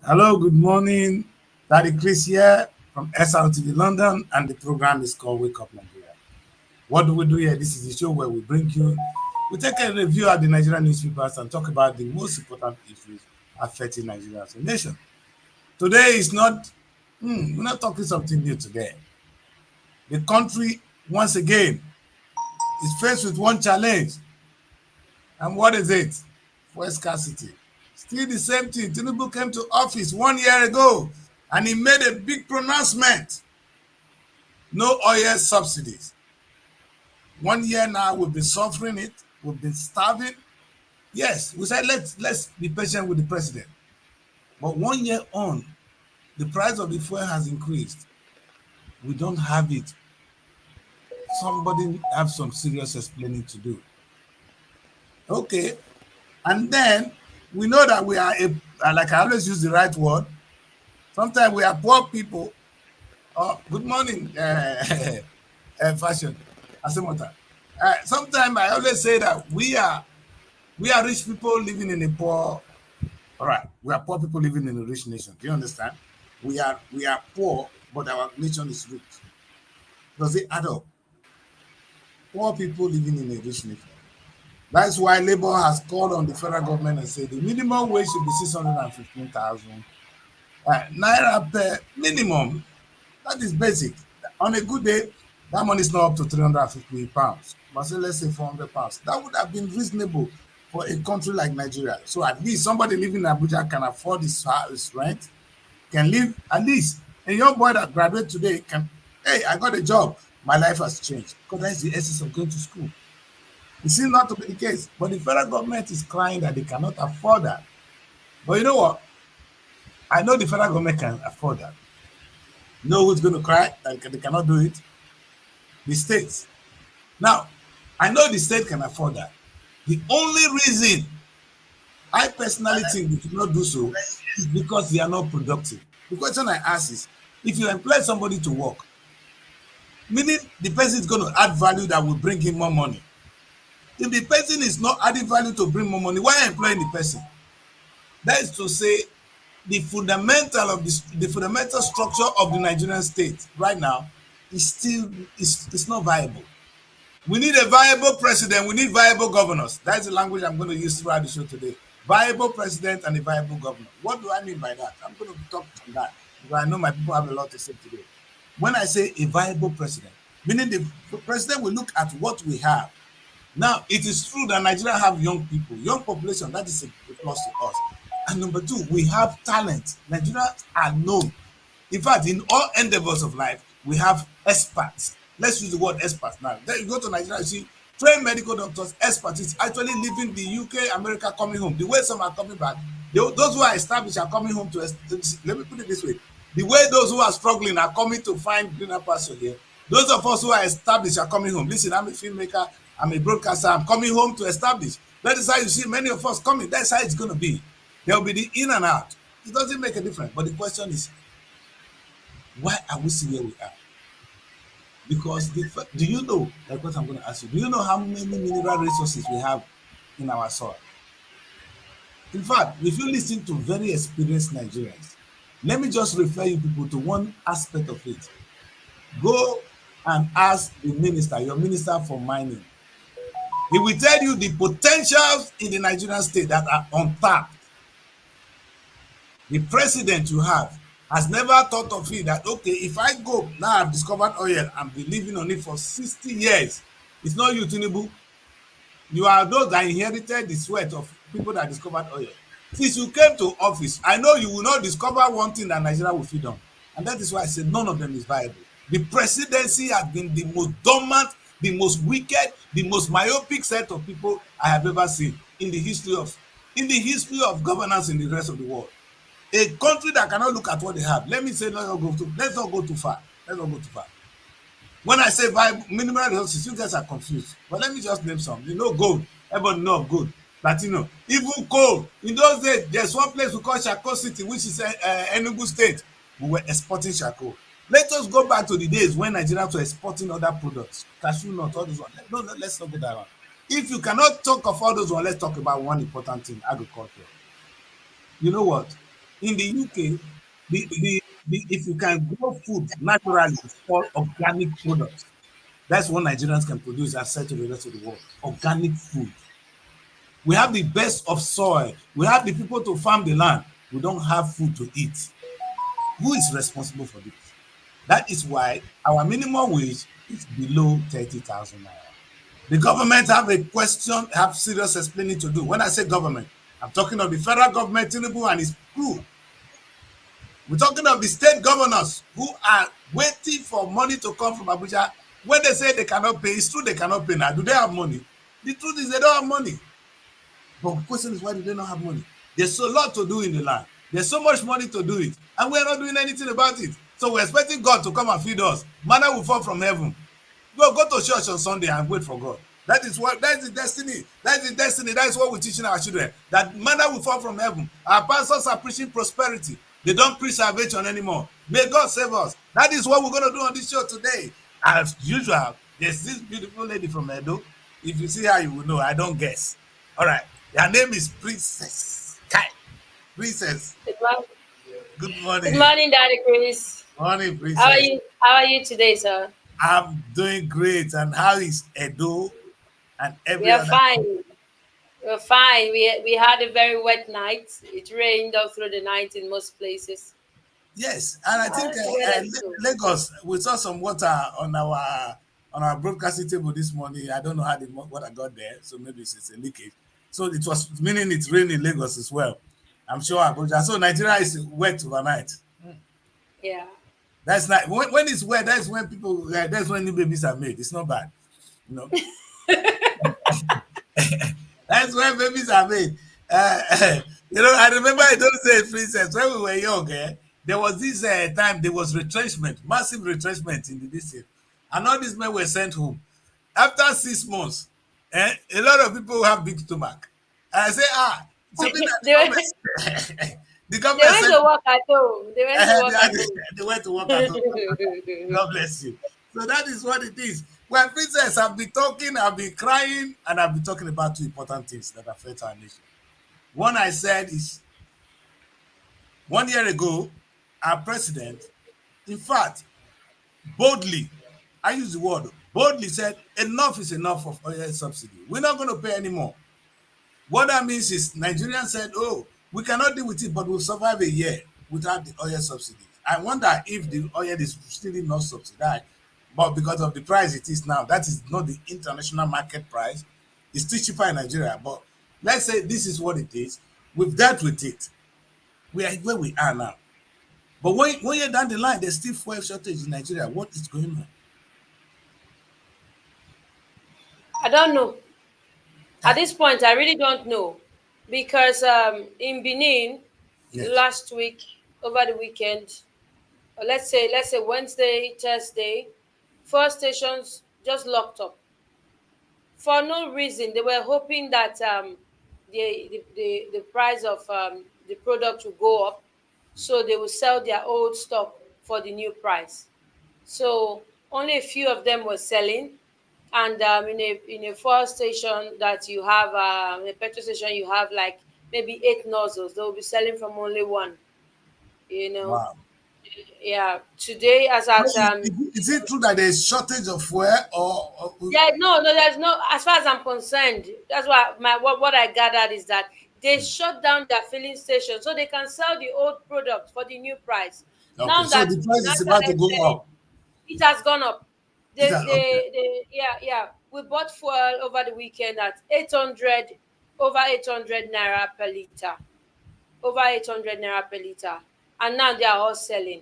Hello, good morning. Daddy Chris here from SRTV London, and the program is called Wake Up Nigeria. What do we do here? This is the show where we take a review of the Nigerian newspapers and talk about the most important issues affecting Nigeria as a nation. Today is not, we're not talking something new today. The country, once again, is faced with one challenge. And what is it? Fuel scarcity. Still the same thing. Tinubu came to office 1 year ago and he made a big pronouncement. No oil subsidies. 1 year now, we've been suffering it. We've been starving. Yes, we said let's be patient with the president. But 1 year on, the price of the fuel has increased. We don't have it. Somebody have some serious explaining to do. Okay. And then we know that we are, like I always use the right word, sometimes we are poor people. Oh, good morning, fashion. Asemota. Sometimes I always say that we are rich people living in a poor. All right, we are poor people living in a rich nation. Do you understand? We are poor, but our nation is rich. Does it add up? Poor people living in a rich nation. That's why Labour has called on the federal government and said the minimum wage should be 615,000 naira per minimum. That is basic. On a good day, that money is not up to £350. But say let's say £400. That would have been reasonable for a country like Nigeria. So at least somebody living in Abuja can afford his rent, can live at least. A young boy that graduated today can, hey, I got a job. My life has changed. Because that's the essence of going to school. It seems not to be the case. But the federal government is crying that they cannot afford that. But you know what? I know the federal government can afford that. You know who's going to cry that they cannot do it? The states. Now, I know the state can afford that. The only reason I personally think they cannot do so is because they are not productive. The question I ask is, if you employ somebody to work, meaning the person is going to add value that will bring him more money. If the person is not adding value to bring more money, why employing the person? That is to say, the fundamental structure of the Nigerian state right now is still it's not viable. We need a viable president. We need viable governors. That's the language I'm going to use throughout the show today. Viable president and a viable governor. What do I mean by that? I'm going to talk on that because I know my people have a lot to say today. When I say a viable president, meaning the president will look at what we have. Now, it is true that Nigeria have young people, young population. That is a plus to us. And number two, we have talent. Nigerians are known. In fact, in all endeavors of life, we have experts. Let's use the word experts now. Then you go to Nigeria, you see trained medical doctors, experts is actually leaving the UK, America, coming home. The way some are coming back, those who are established are coming home to, let me put it this way. The way those who are struggling are coming to find greener pasture here. Those of us who are established are coming home. Listen, I'm a filmmaker, I'm a broadcaster, I'm coming home to establish. That is how you see many of us coming. That's how it's going to be. There will be the in and out. It doesn't make a difference. But the question is, why are we still where we are? Because do you know, like what I'm going to ask you, do you know how many mineral resources we have in our soil? In fact, if you listen to very experienced Nigerians, let me just refer you people to one aspect of it. Go and ask the minister, your minister for mining. He will tell you the potentials in the Nigerian state that are untapped. The president you have has never thought of it that, okay, if I go, now I've discovered oil and been living on it for 60 years. It's not you, Tinubu. You are those that inherited the sweat of people that discovered oil. Since you came to office, I know you will not discover one thing that Nigeria will feed on. And that is why I said none of them is viable. The presidency has been the most dormant, the most wicked, the most myopic set of people I have ever seen in the history of governance in the rest of the world. A country that cannot look at what they have. Let me say, let's not go too far. When I say minimal resources, you guys are confused. But let me just name some. You know gold. Everybody know gold. Platinum. Even coal. In those days, there's one place we call Charcoal City, which is Enugu State. We were exporting charcoal. Let us go back to the days when Nigerians were exporting other products. Cashew nut, all those ones. No, let's not go that one. If you cannot talk of all those ones, let's talk about one important thing, agriculture. You know what? In the UK, if you can grow food naturally, it's called organic products. That's what Nigerians can produce and sell to the rest of the world. Organic food. We have the best of soil. We have the people to farm the land. We don't have food to eat. Who is responsible for this? That is why our minimum wage is below 30,000 naira. The government have serious explaining to do. When I say government, I'm talking of the federal government, Tinubu and his crew. We're talking of the state governors who are waiting for money to come from Abuja. When they say they cannot pay, it's true they cannot pay now. Do they have money? The truth is they don't have money. But the question is, why do they not have money? There's a lot to do in the land. There's so much money to do it, and we're not doing anything about it. So we're expecting God to come and feed us. Manna will fall from heaven. Go to church on Sunday and wait for God. That is the destiny. That is the destiny. That is what we're teaching our children. That manna will fall from heaven. Our pastors are preaching prosperity. They don't preach salvation anymore. May God save us. That is what we're going to do on this show today. As usual, there's this beautiful lady from Edo. If you see her, you will know. I don't guess. All right. Her name is Princess. Kai. Princess. Good morning, Good good morning. morning, Daddy Chris. Morning, How are Princess. you? How are you today, sir? I'm doing great. And how is Edo and We every are other? fine. We're fine. We had a very wet night. It rained all through the night in most places. Yes, and I think The weather is good. Lagos. We saw some water on our broadcasting table this morning. I don't know how the water got there, so maybe it's a leakage. So it was meaning it's raining in Lagos as well. I'm sure Abuja. So Nigeria is wet overnight. Yeah. That's not when it's wet. That's when people. That's when new babies are made. It's not bad, you know. That's when babies are made. I remember I don't say princess when we were young. There was this time there was retrenchment, massive retrenchment in the district, and all these men were sent home. After 6 months, a lot of people have big stomach. And I say, something that they went. the government, the They government went sent to work at home. They went to work at home. they went to work at home. God bless you. So that is what it is. Well, princess, I've been talking, I've been crying, and I've been talking about two important things that affect our nation. One I said is 1 year ago, our president, in fact, boldly, I use the word boldly said, enough is enough of oil subsidy. We're not going to pay anymore. What that means is Nigerians said, oh, we cannot deal with it, but we'll survive a year without the oil subsidies. I wonder if the oil is still not subsidized, but because of the price it is now, that is not the international market price. It's still cheaper in Nigeria. But let's say this is what it is. We've dealt with it. We are where we are now. But 1 year down the line, there's still fuel shortage in Nigeria. What is going on? I don't know. At this point, I really don't know because in Benin Yes. last week over the weekend, or let's say Wednesday, Thursday, four stations just locked up for no reason. They were hoping that the price of the product will go up, so they will sell their old stock for the new price. So only a few of them were selling, and in a fuel station that you have, in a petrol station you have like maybe eight nozzles. They will be selling from only one. You know, Wow. yeah. Today, as But at is it true that there's shortage of fuel or yeah, no, there's no. As far as I'm concerned, that's why what I gathered is that they shut down their filling station so they can sell the old product for the new price. okay, Now so that the we price now is about to started go selling, up. it has gone up. Is that okay? Yeah. We bought fuel over the weekend at 800, over 800 naira per liter, over 800 naira per liter, and now they are all selling.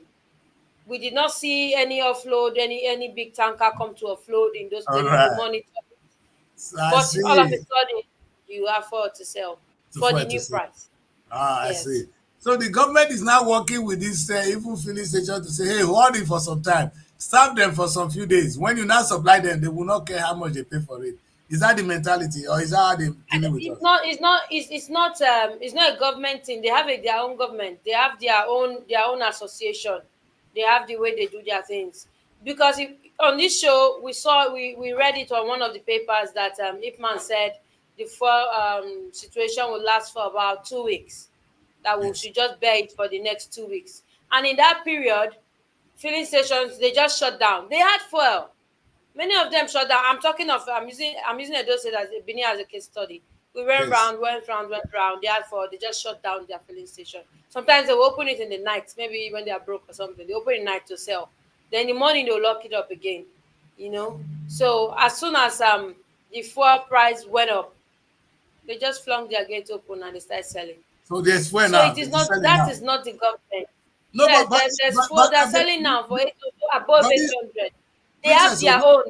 We did not see any offload, any big tanker come to offload in those All places to right. monitor. So I But all of a see. sudden, you have for to sell To for the fuel to new see. price. Ah, I see. Yes. So the government is now working with this even filling station to say, hey, hold it for some time. Stop them for some few days. When you now supply them, they will not care how much they pay for it. Is that the mentality, or is that how they're dealing with It's us? not. It's not a government thing. They have their own government. They have their own association. They have the way they do their things. Because on this show, we read it on one of the papers that Ipman said the fuel situation will last for about 2 weeks. that we Yes. should just bear it for the next 2 weeks. And in that period, filling stations, they just shut down. They had fuel. Many of them shut down. I'm talking of I'm using Edo State as Benin as a case study. We went Yes. round, went round, went round. Therefore, they just shut down their filling station. Sometimes they will open it in the night, maybe when they are broke or something. They open it night to sell. Then in the morning they'll lock it up again. You know. So as soon as the fuel price went up, they just flung their gate open and they started selling. So there's fuel So now. it is It's not selling that now. is not the government. No, Yes, there's fuel. They're selling now for above but this 800. They have princess, so their own.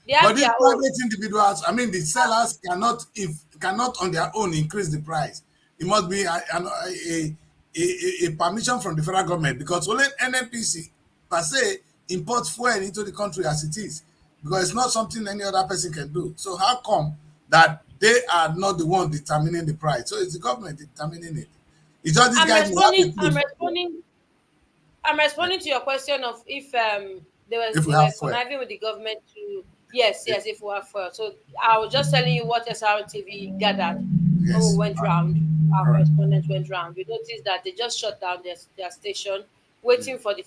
They but have these their own. private individuals, I mean, the sellers cannot, if cannot on their own increase the price. It must be a permission from the federal government, because only NNPC per se imports fuel into the country as it is, because it's not something any other person can do. So how come that they are not the one determining the price? So it's the government determining it. It's just these I'm guys will have responding. a I'm clue. responding. I'm responding to your question of if If we they have were fuel. conniving with the government to, yes, yes, if we have fuel. So I was just telling you what SRTV gathered when we Yes. went round. Our All right. correspondent went round. We noticed that they just shut down their station, waiting for the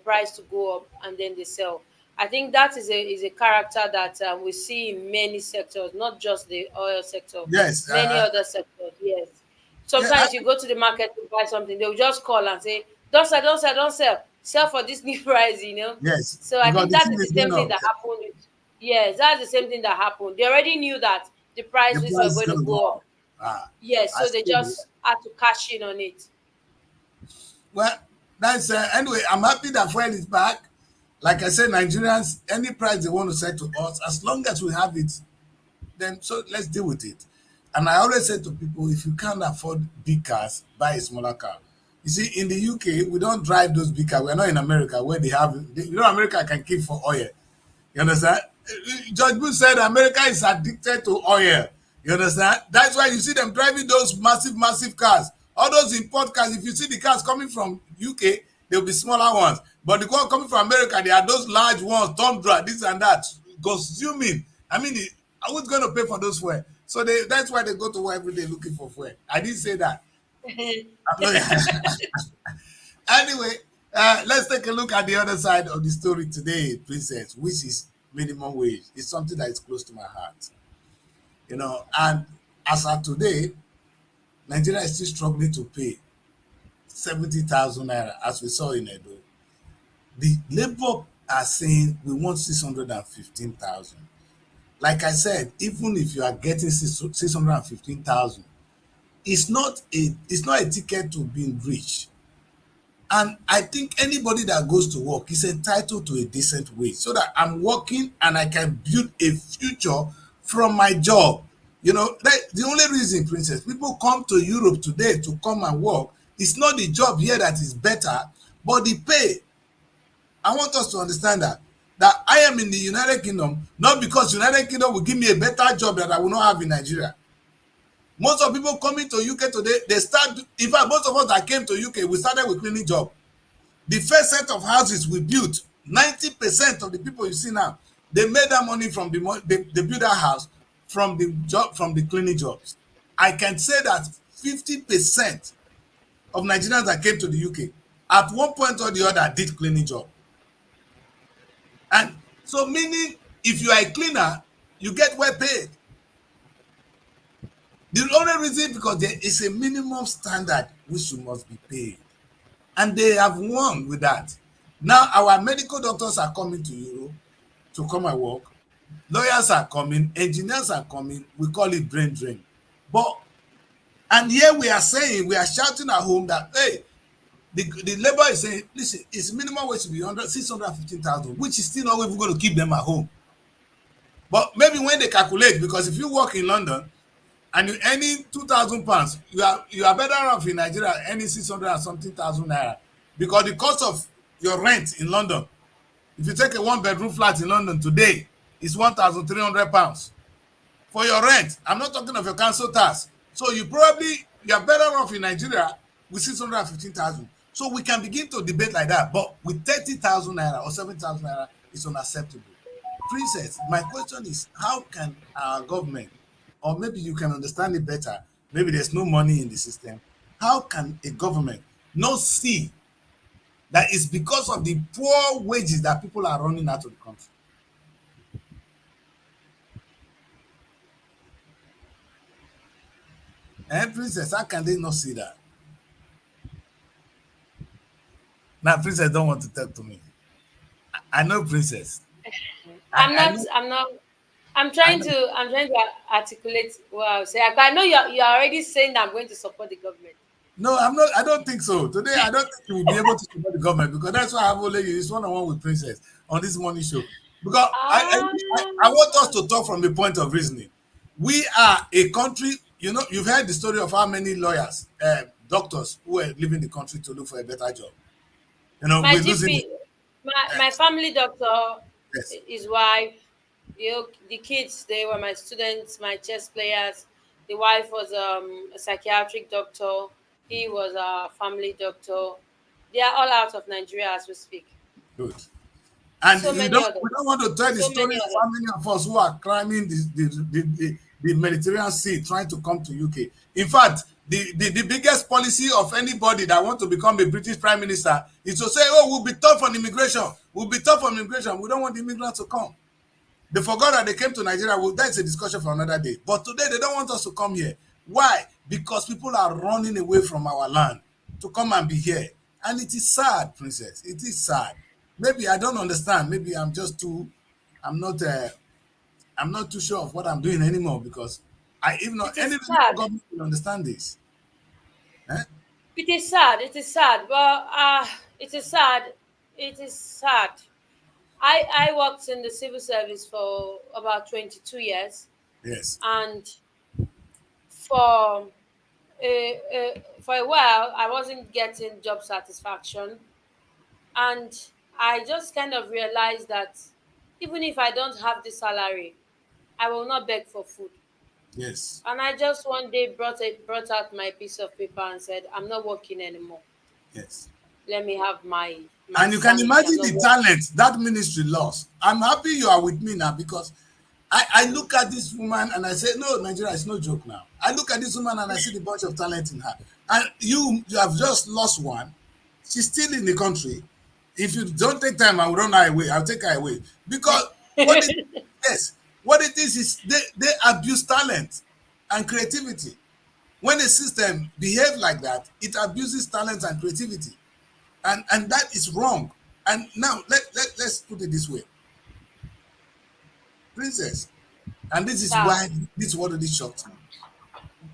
price to go up, and then they sell. I think that is a character that we see in many sectors, not just the oil sector, Yes. many other sectors. Yes. Yeah. Sometimes you go to the market to buy something, they'll just call and say, "Don't sell, don't sell, don't sell. Sell for this new price," you know. Yes. So I Because think the that thing is the is going same thing up. that happened with, yes, that's the same thing that happened. They already knew that the The prices were price is going to going to go go up. up. Ah, Yes, I so they still. just had to cash in on it. Well, that's anyway. I'm happy that fuel is back. Like I said, Nigerians, any price they want to sell to us, as long as we have it, then so let's deal with it. And I always say to people, if you can't afford big cars, buy a smaller car. You see, in the UK, we don't drive those big cars. We're not in America where they have, America can keep for oil. You understand? George Bush said America is addicted to oil. You understand? That's why you see them driving those massive, massive cars. All those import cars, if you see the cars coming from UK, they'll be smaller ones. But the one coming from America, they are those large ones, Tundra, this and that, consuming. I mean, who's going to pay for those fuel? So that's why they go to work every day looking for fuel. I didn't say that. I'm not, anyway, let's take a look at the other side of the story today, Princess, which is minimum wage. It's something that is close to my heart. And as of today, Nigeria is still struggling to pay 70,000 naira, as we saw in Edo. The labor are saying we want 615,000. Like I said, even if you are getting 615,000, it's not a ticket to being rich. And I think anybody that goes to work is entitled to a decent wage, so that I'm working and I can build a future from my job. The only reason, Princess, people come to Europe today to come and work, it's not the job here that is better, but the pay. I want us to understand that I am in the United Kingdom, not because United Kingdom will give me a better job that I will not have in Nigeria. Most of people coming to UK today, they start, in fact, most of us that came to UK, we started with cleaning job. The first set of houses we built, 90% of the people you see now, they made that money from they built that house from the job, from the cleaning jobs. I can say that 50% of Nigerians that came to the UK at one point or the other did cleaning job. And so, meaning, if you are a cleaner, you get well paid. The only reason, because there is a minimum standard which you must be paid. And they have won with that. Now our medical doctors are coming to Europe to come and work. Lawyers are coming, engineers are coming. We call it brain drain. But and here we are saying, we are shouting at home that, hey, the labor is saying, listen, it's minimum wage to be 615,000, which is still not even going to keep them at home. But maybe when they calculate, because if you work in London and you earning £2,000, you are better off in Nigeria earning 600 and something thousand naira, because the cost of your rent in London, if you take a one-bedroom flat in London today, is £1,300 for your rent. I'm not talking of your council tax. So you are better off in Nigeria with 615,000. So we can begin to debate like that, but with 30,000 naira or 7,000 naira, it's unacceptable. Princess, my question is, how can our government, or maybe you can understand it better, maybe there's no money in the system, How can a government not see that it's because of the poor wages that people are running out of the country? And Princess, how can they not see that? Now, Princess don't want to talk to me. I know, Princess. I know. I'm not. I know. I'm trying to articulate what I was saying. I know you're already saying that I'm going to support the government. No, I'm not. I don't think so. Today, I don't think you will be able to support the government because that's why I have only you. It's one on one with Princess on this morning show. Because Ah, I want us to talk from the point of reasoning. We are a country. You know, you've heard the story of how many lawyers, doctors who were leaving the country to look for a better job. You know, my we're losing it. GP, my family doctor, Yes, his wife, the kids, they were my students, my chess players. The wife was a psychiatric doctor. He was a family doctor. They are all out of Nigeria as we speak. good. And So many we others. don't want to tell the So story many of others. how many of us who are climbing the Mediterranean Sea trying to come to UK. In fact, the biggest policy of anybody that want to become a British Prime Minister is to say, oh, we'll be tough on immigration. We'll be tough on immigration. We don't want the immigrants to come. They forgot that they came to Nigeria. Well, that's a discussion for another day. But today, they don't want us to come here. Why? Because people are running away from our land to come and be here. And it is sad, Princess. It is sad. Maybe I don't understand. Maybe I'm just too, I'm not, I'm not too sure of what I'm doing anymore because even It any is reasonable sad. government will understand this. Eh? It is sad. It is sad. But it is sad. It is sad. I worked in the civil service for about 22 years, Yes, and for for a while I wasn't getting job satisfaction, and I just kind of realized that even if I don't have the salary, I will not beg for food. yes, And I just one day brought out my piece of paper and said, I'm not working anymore. yes. Let me have my And you can sanity. I'm imagine not the working. talent that ministry lost. I'm happy you are with me now because I look at this woman and I say, no, Nigeria is no joke now. I look at this woman and I see the bunch of talent in her. And you have just lost one. She's still in the country. If you don't take time, I will run her away. I'll take her away. Because what it yes, what it is they abuse talent and creativity. When a system behaves like that, it abuses talent and creativity. And that is wrong. And now let's put it this way, Princess. And this is Sir, why this what really shocked me.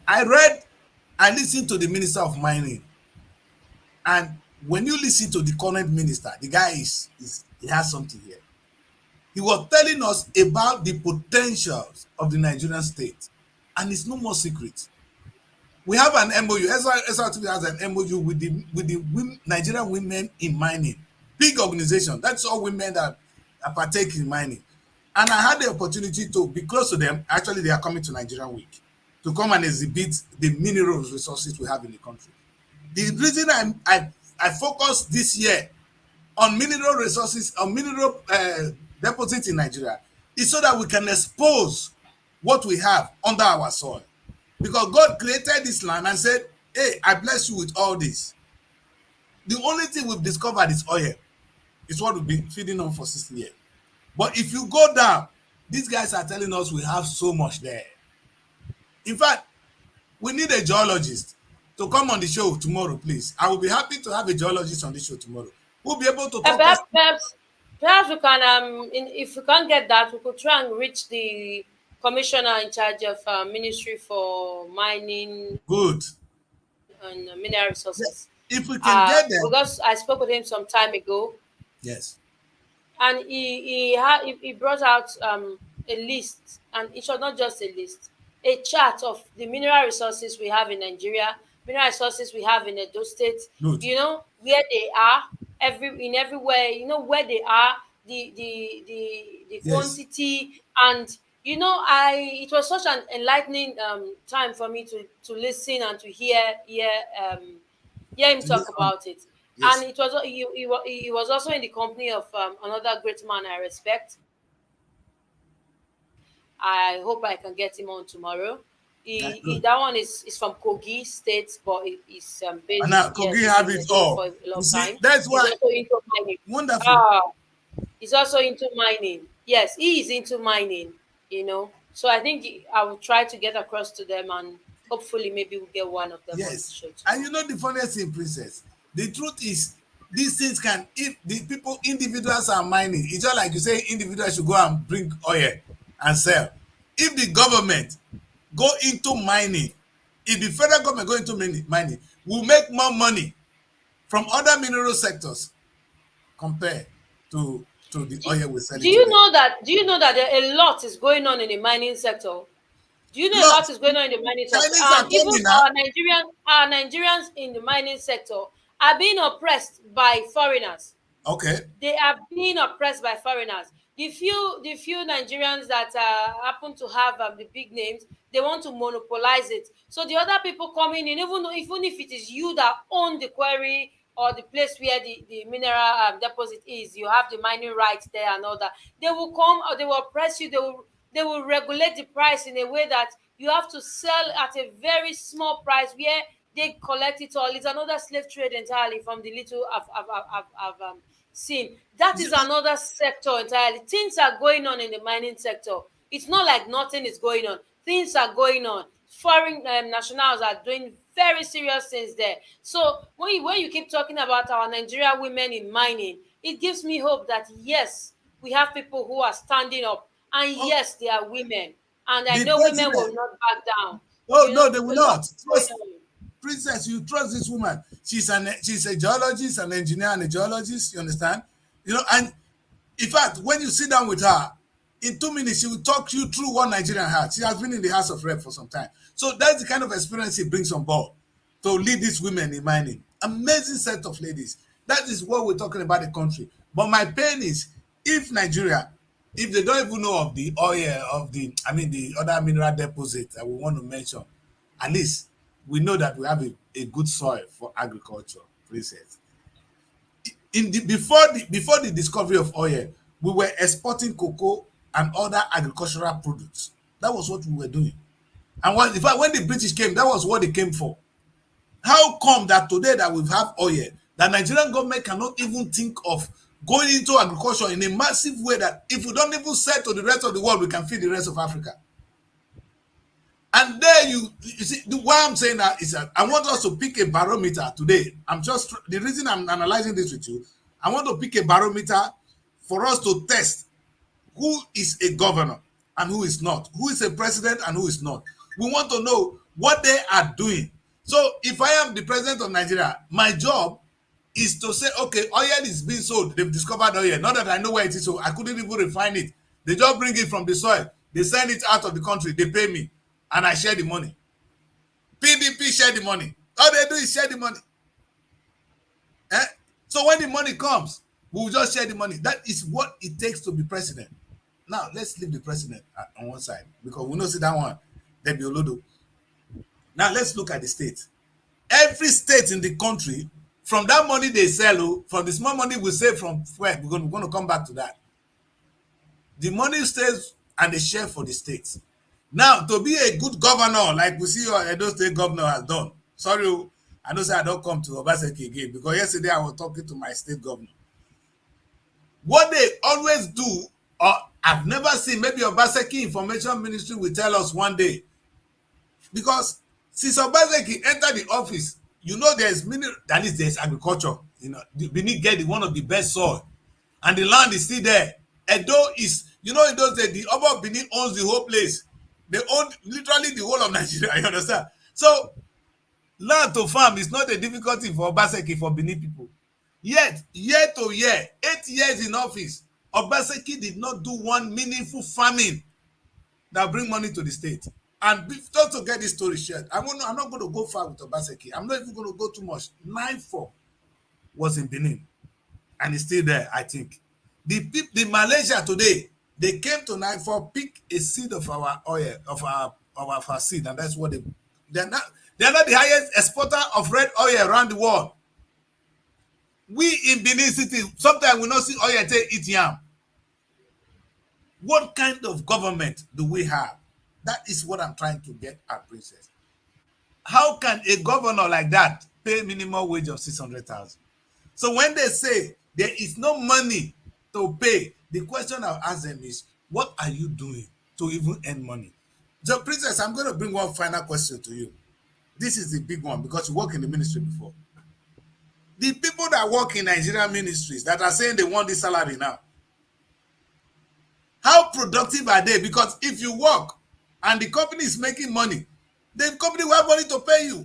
I listened to the Minister of Mining, and when you listen to the current minister, the guy is he has something here. He was telling us about the potentials of the Nigerian state, and it's no more secret. We have an MOU. SRTV has an MOU with the Nigerian women in mining. Big organization. That's all women that partake in mining. And I had the opportunity to be close to them. Actually, they are coming to Nigerian Week to come and exhibit the mineral resources we have in the country. The reason I focus this year on mineral resources, on mineral deposits in Nigeria, is so that we can expose what we have under our soil. Because God created this land and said, hey, I bless you with all this. The only thing we've discovered is oil. It's what we've been feeding on for 60 years. But if you go down, these guys are telling us we have so much there. In fact, we need a geologist to come on the show tomorrow, please. I will be happy to have a geologist on the show tomorrow. We'll be able to talk us perhaps we can if we can't get that, we could try and reach the commissioner in charge of Ministry for Mining good. and Mineral Yeah. Resources. If we can get them, Because I spoke with him some time ago, yes, and he brought out a list, and it was not just a list, a chart of the mineral resources we have in Nigeria, mineral resources we have in Edo State. good. Where they are, everywhere. Where they are, the Yes. quantity, and I it was such an enlightening time for me to listen and to hear him To hear talk from about it. And yes. he was also in the company of another great man I respect. I hope I can get him on tomorrow. That's good. That one is from Kogi State, but he's And based, now yes, Kogi he's have in it Nigeria for all. a You long see, time. that's He's why also into mining. wonderful. Ah, he's also into mining. Yes, he is into mining, So I think I will try to get across to them, and hopefully maybe we'll get one of them on the Yes. show And tomorrow. you know the funniest thing, Princess? The truth is, these things can, if the people, individuals are mining, it's just like you say, individuals should go and bring oil and sell. If the government go into mining, if the federal government go into mining, will make more money from other mineral sectors compared to the Do, oil we're do selling to you them. know that do you know that a lot is going on in the mining sector? Do you know a Lot, lot is going on in the mining sector? Chinese are And even coming now. our Nigerians in the mining sector are being oppressed by foreigners. Okay. They are being oppressed by foreigners. The few Nigerians that happen to have the big names, they want to monopolize it. So the other people coming in, even if it is you that own the quarry or the place where the mineral deposit is, you have the mining rights there and all that. They will come or they will oppress you. They will regulate the price in a way that you have to sell at a very small price where they collect it all. It's another slave trade entirely from the little I've seen. That is another sector entirely. Things are going on in the mining sector. It's not like nothing is going on. Things are going on. Foreign nationals are doing very serious things there. So when you keep talking about our Nigerian women in mining, it gives me hope that yes, we have people who are standing up, and Oh, yes, they are women, and I the know women will president. not back down. Oh no, they will A lot not. is going on. Princess, you trust this woman. She's a geologist, an engineer, and a geologist. You understand? And in fact, when you sit down with her, in 2 minutes, she will talk you through what Nigerian has. She has been in the House of Rep for some time. So that's the kind of experience she brings on board to lead these women in mining. Amazing set of ladies. That is what we're talking about the country. But my pain is if Nigeria, if they don't even know of the oil, the other mineral deposits that we want to mention, at least we know that we have a good soil for agriculture, Princess. Before the discovery of oil, we were exporting cocoa and other agricultural products. That was what we were doing. And in fact, when the British came, that was what they came for. How come that today that we have oil, the Nigerian government cannot even think of going into agriculture in a massive way that if we don't even sell to the rest of the world, we can feed the rest of Africa? And there you see, why I'm saying that is that I want us to pick a barometer today. The reason I'm analyzing this with you, I want to pick a barometer for us to test who is a governor and who is not, who is a president and who is not. We want to know what they are doing. So if I am the president of Nigeria, my job is to say, okay, oil is being sold. They've discovered oil. Not that I know where it is, so I couldn't even refine it. They just bring it from the soil. They send it out of the country. They pay me, and I share the money. PDP share the money. All they do is share the money. Eh? So when the money comes, we'll just share the money. That is what it takes to be president. Now, let's leave the president on one side because we know see that one, Debbie Olodo. Now, let's look at the state. Every state in the country, from that money they sell, from the small money we save from where, we're going to come back to that. The money stays and they share for the states. Now, to be a good governor, like we see your Edo State governor has done. Sorry, I know say I don't come to Obaseki again because yesterday I was talking to my state governor. What they always do, or I've never seen, maybe Obaseki Information Ministry will tell us one day, because since Obaseki entered the office, there's at least there's agriculture. Benin get one of the best soil, and the land is still there. Edo is, in those days, the Oba of Benin owns the whole place. They own literally the whole of Nigeria. You understand? So land to farm is not a difficulty for Obaseki, for Benin people. Yet, year to year, 8 years in office, Obaseki did not do one meaningful farming that bring money to the state. And just to get this story shared, I'm not going to go far with Obaseki. I'm not even going to go too much. 9-4 was in Benin, and it's still there, I think. The Malaysia today, they came to 9-4, pick a seed of our oil, of our seed, and that's what they're not the highest exporter of red oil around the world. We in Benin City, sometimes we not see oil take eat yam. What kind of government do we have That is what I'm trying to get at, Princess. How can a governor like that pay minimum wage of 600,000? So when they say there is no money to pay, the question I'll ask them is, what are you doing to even earn money? So, Princess, I'm going to bring one final question to you. This is the big one because you work in the ministry before. The people that work in Nigerian ministries that are saying they want this salary now, how productive are they? Because if you work and the company is making money, the company will have money to pay you.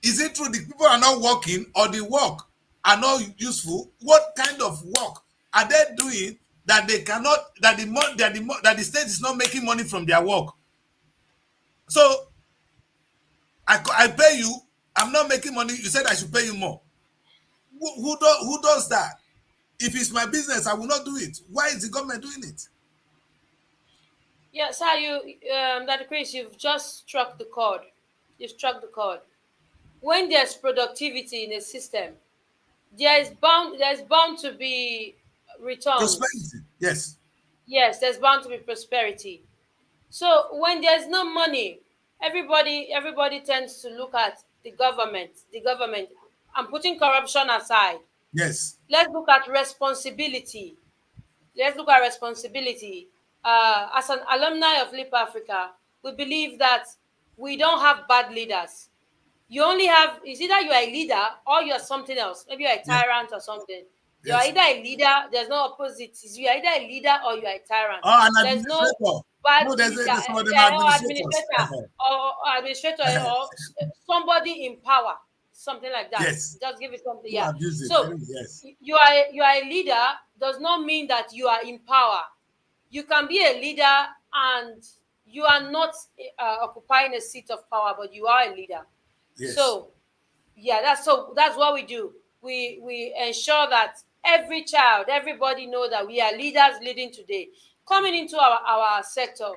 Is it true the people are not working or the work are not useful? What kind of work are they doing that they cannot, that the state is not making money from their work? So I pay you, I'm not making money. You said I should pay you more. Who does that? If it's my business, I will not do it. Why is the government doing it? Yeah, sir, that Chris, you've just struck the chord. You've struck the chord. When there's productivity in a system, there's bound to be returns. Prosperity. Yes. Yes, there's bound to be prosperity. So when there's no money, everybody tends to look at the government. The government. I'm putting corruption aside. Yes. Let's look at responsibility. Let's look at responsibility. As an alumni of Leap Africa, we believe that we don't have bad leaders. You only have, it's either you are a leader or you're something else. Maybe you're a Yes. tyrant or something. You are Yes. either a leader, there's no opposite. You are either a leader or you are a tyrant. Oh, an There's no administrator. bad No, there's leader, some of them are or administrators. administrator, or somebody in power, something like that. Yes. Just give it something. Who Yeah. abuse it. So Yes. you are a leader does not mean that you are in power. You can be a leader and you are not occupying a seat of power, but you are a leader. Yes. So yeah, that's what we do. We ensure that every child, everybody know that we are leaders leading today. Coming into our sector,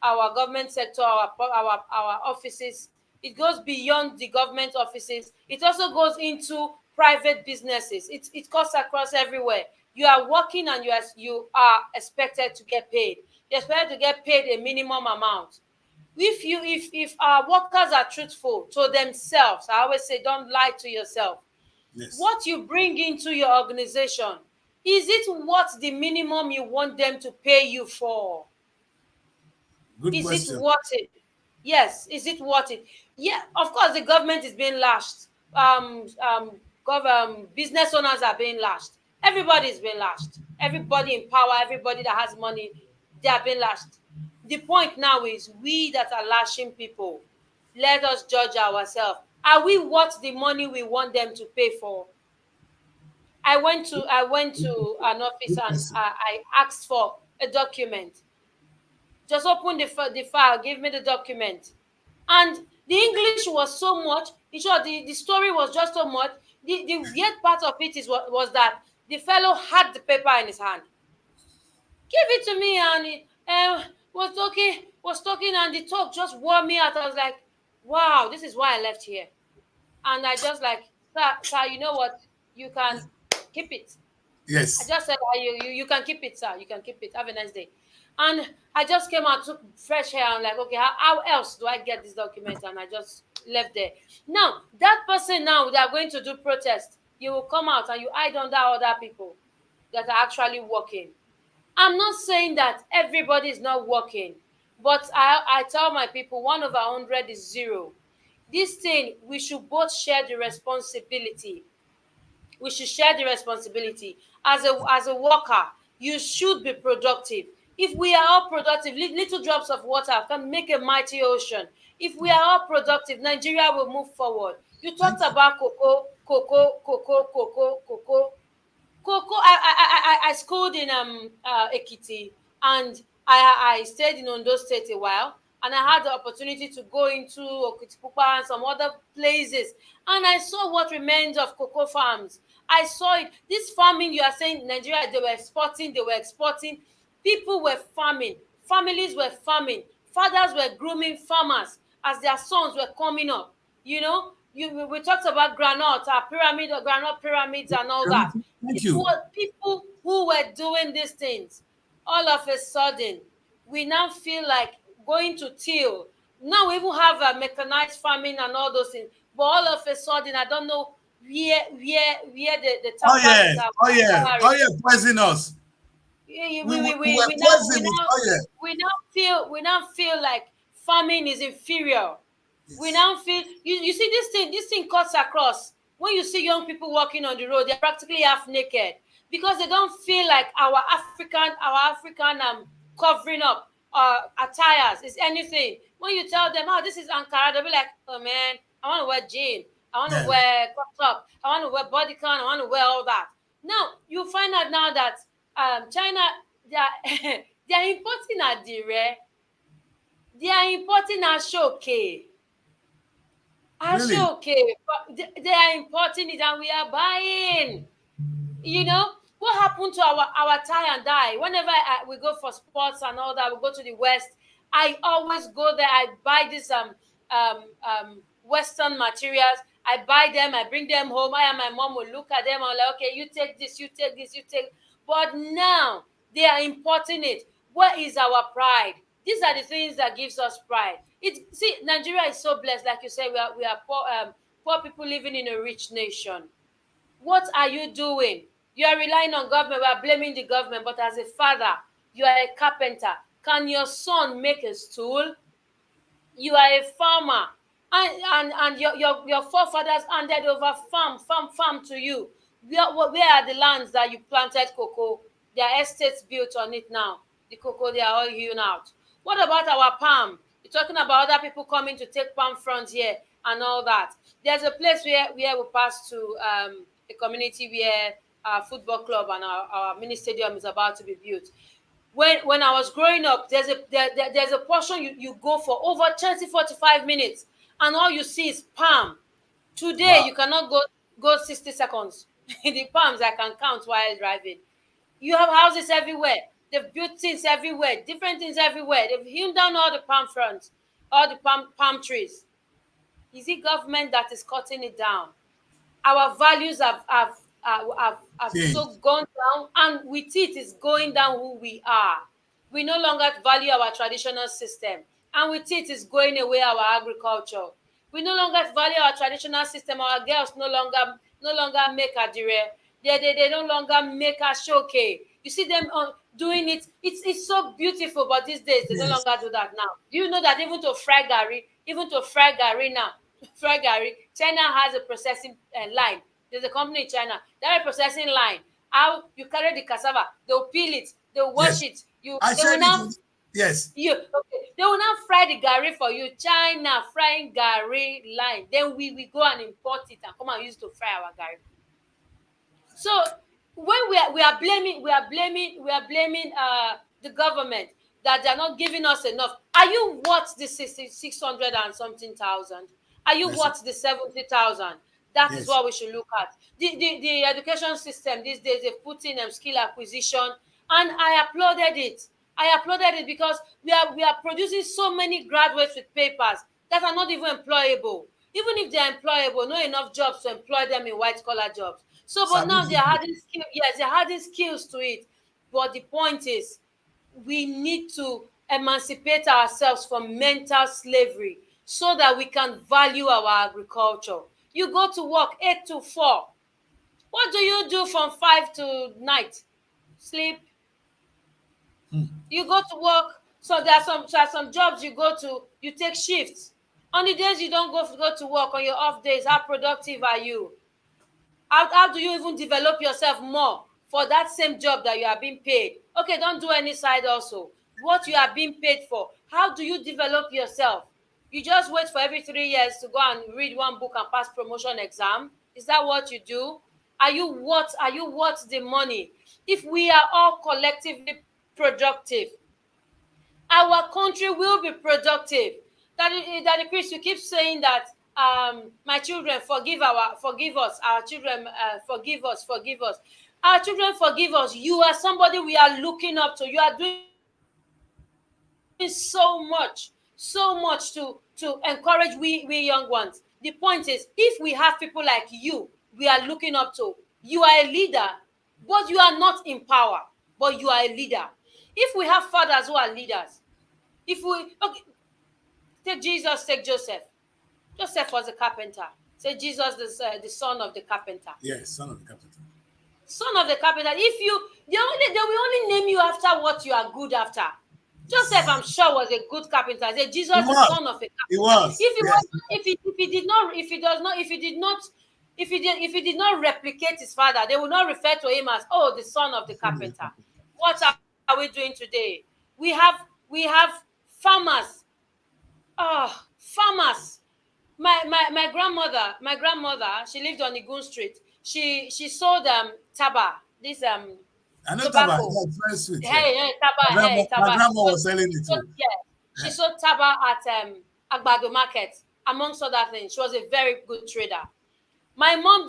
our government sector, our offices, it goes beyond the government offices. It also goes into private businesses. It cuts across everywhere. You are working and you are expected to get paid. You're expected to get paid a minimum amount. If our workers are truthful to themselves, I always say don't lie to yourself. Yes. What you bring into your organization, is it what the minimum you want them to pay you for? Good Is it question. worth it? Yes, is it worth it? Yeah, of course the government is being lashed. Business owners are being lashed. Everybody is being lashed. Everybody in power, everybody that has money, they are being lashed. The point now is we that are lashing people, let us judge ourselves. Are we worth the money we want them to pay for? I went to an office Good and question. I asked for a document. Just open the file, give me the document. And the English was so much, in short, the story was just so much. The weird part of it was that the fellow had the paper in his hand. Give it to me, and he was talking, and the talk just wore me out. I was like, wow, this is why I left here. And I just like, sir, you know what? You can keep it. I Yes. just said, you can keep it, sir. You can keep it. Have a nice day. And I just came out, took fresh air. I'm like, okay, how else do I get this document? And I just left there. Now, that person now, they are going to do protest. You will come out and you hide under other people that are actually working. I'm not saying that everybody is not working, but I tell my people 1/100 is zero. This thing, we should both share the responsibility. We should share the responsibility. As a worker, you should be productive. If we are all productive, little drops of water can make a mighty ocean. If we are all productive, Nigeria will move forward. You Thank talked you. about cocoa. I schooled in Ekiti, and I stayed in Ondo State a while, and I had the opportunity to go into Okitipupa and some other places, and I saw what remains of cocoa farms. I saw it. This farming you are saying, Nigeria, they were exporting, People were farming, families were farming, fathers were grooming farmers as their sons were coming up. We talked about granite, pyramid or granite pyramids and all that. Thank It you. was people who were doing these things. All of a sudden, we now feel like going to till. Now we even have a mechanized farming and all those things. But all of a sudden, I don't know where the Oh tampers yeah, with our oh yeah, oh salary. yeah, poison us. we, We, we, we, we, we we were we now we poisoned with now oil. we now feel like farming is inferior. We Yes, now feel, you see this thing cuts across. When you see young people walking on the road, they're practically half naked because they don't feel like our African covering up attires is anything. When you tell them, oh, this is Ankara, they'll be like, oh man, I want to wear jean, I want to yes, wear crop top, I want to wear bodycon, I want to wear all that. Now you find out now that China, they are they are importing adire, they are importing ashoke. really. Ashoke, but they are importing it and we are buying. You know what happened to our tie and dye? Whenever we go for sports and all that, we go to the West. I always go there. I buy this Western materials. I buy them. I bring them home. I and my mom will look at them. I'm like, okay, you take this, you take this, you take. But now they are importing it. Where is our pride? These are the things that gives us pride. It see, Nigeria is so blessed, like you say, we are poor people living in a rich nation. What are you doing? You are relying on government. We are blaming the government. But as a father, you are a carpenter. Can your son make a stool? You are a farmer, and your forefathers handed over farm to you. Where are the lands that you planted cocoa? There are estates built on it now. The cocoa, they are all hewn out. What about our palm? You're talking about other people coming to take palm fronts here and all that. There's a place where we pass to a community where our football club and our mini stadium is about to be built. When I was growing up, there's a portion you go for over 30-45 minutes, and all you see is palm. Today Wow. you cannot go 60 seconds. The palms I can count while driving. You have houses everywhere. They've built things everywhere, different things everywhere. They've hewn down all the palm fronts, all the palm trees. Is it government that is cutting it down? Our values have Change. so gone down, and with it is going down who we are. We no longer value our traditional system, and with it is going away our agriculture. We no longer value our traditional system. Our girls no longer make adire. They no longer make ashoke. You see them doing it. It's so beautiful, but these days they no Yes, longer do that now. Do you know that even to fry gari now, fry gari, China has a processing line. There's a company in China. They have a processing line. How you carry the cassava, they'll peel it, they'll wash yes. it. I They said will it. now Yes, they will now fry the gari for you. China frying gari line. Then we go and import it and come and use it to fry our gari. So when we are blaming the government that they are not giving us enough. Are you worth the 600 and something thousand? Are you yes, worth the 70,000? That is yes, what we should look at. The education system these days, they put in skill acquisition, and I applauded it. I applauded it because we are producing so many graduates with papers that are not even employable. Even if they are employable, not enough jobs to employ them in white collar jobs. So, but now they are Sabuji. adding skill. Yes, they're adding skills to it. But the point is, we need to emancipate ourselves from mental slavery so that we can value our agriculture. You go to work 8 to 4. What do you do from 5 to night? Sleep. You go to work. So there are some jobs you go to, you take shifts. On the days you don't go to work, on your off days, how productive are you? How do you even develop yourself more for that same job that you are being paid? Okay, don't do any side also. What you are being paid for, how do you develop yourself? You just wait for every 3 years to go and read one book and pass promotion exam? Is that what you do? Are you worth the money? If we are all collectively productive, our country will be productive. Daddy Chris, you keep saying that my children forgive us, our children forgive us. Our children forgive us. You are somebody we are looking up to. You are doing so much to encourage we young ones. The point is, if we have people like you we are looking up to, you are a leader, but you are not in power, but you are a leader. If we have fathers who are leaders, If we okay, take Jesus, take Joseph. Joseph was a carpenter. Say Jesus, the son of the carpenter. Yes, son of the carpenter. Son of the carpenter. If you, they will only name you after what you are good after. Joseph, I'm sure, was a good carpenter. I said He Jesus, the was. son of a He carpenter. was. If he was, Yes. if he did not, if he does not, if he did not, if he did not replicate his father, they will not refer to him as, oh, the son of the Son of the carpenter. carpenter. What are we doing today? We have farmers. Oh, farmers. My grandmother, she lived on Igun Street. She sold taba, this I know Taba. tobacco. Yeah, it's very sweet. Yeah. Hey, taba, My hey, taba. grandma was selling it too. Yeah, she Yeah. sold taba at Agbado Market, amongst other things. She was a very good trader. My mom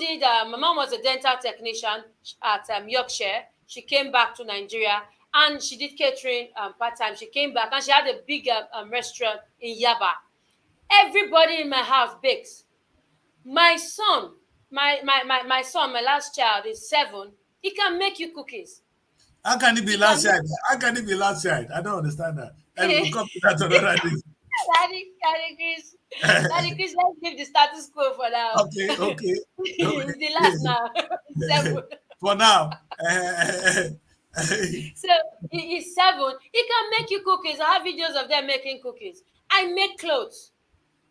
was a dental technician at Yorkshire. She came back to Nigeria and she did catering part time. She came back and she had a big restaurant in Yaba. Everybody in my house bakes. My son, my son, my last child is 7. He can make you cookies. How can it be He can last make child? How can it be last child? I don't understand that. And we'll Daddy, come to that another day. Daddy Chris, let's leave the status quo for now. Okay, okay, It's the last okay. now. 7. For now. So he's 7. He can make you cookies. I have videos of them making cookies. I make clothes.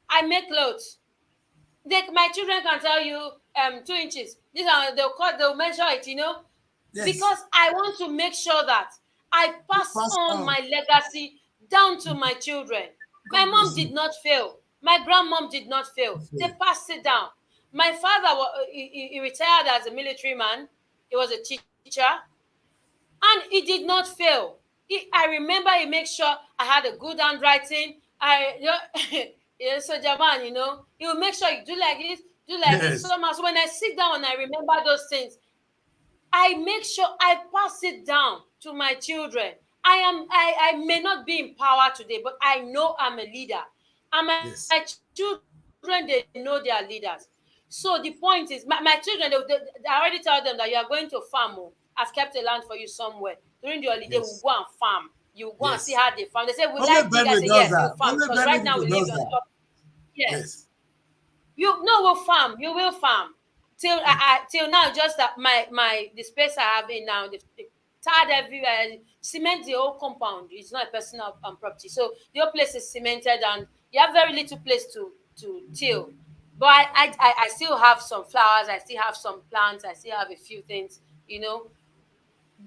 I make clothes. My children can tell you 2 inches. They'll measure it, Yes. because I want to make sure that I pass Pass on on. my legacy down to my children. My God mom bless you. did not fail. My grandmom did not fail. They passed it down. My father, he retired as a military man. He was a teacher, and he did not fail. I remember he made sure I had a good handwriting. So Jaman, he will make sure you do like this, do like this. Yes. So when I sit down and I remember those things, I make sure I pass it down to my children. I may not be in power today, but I know I'm a leader. And Yes. my children, they know they are leaders. So the point is, my children, I already tell them that you are going to farm. Oh, I've kept a land for you somewhere. During the holiday, we'll Yes. go and farm. You go and see Yes. how they farm. They say, will Only I dig? I Benue say, does yes, you that. farm. Only Because right Benue now people we live does on that. top. Yes. Yes. You no will farm. You will farm. Till now, just that the space I have in now, the tarred everywhere, cement the whole compound. It's not a personal property, so the whole place is cemented, and you have very little place to till. But I still have some flowers. I still have some plants. I still have a few things, you know.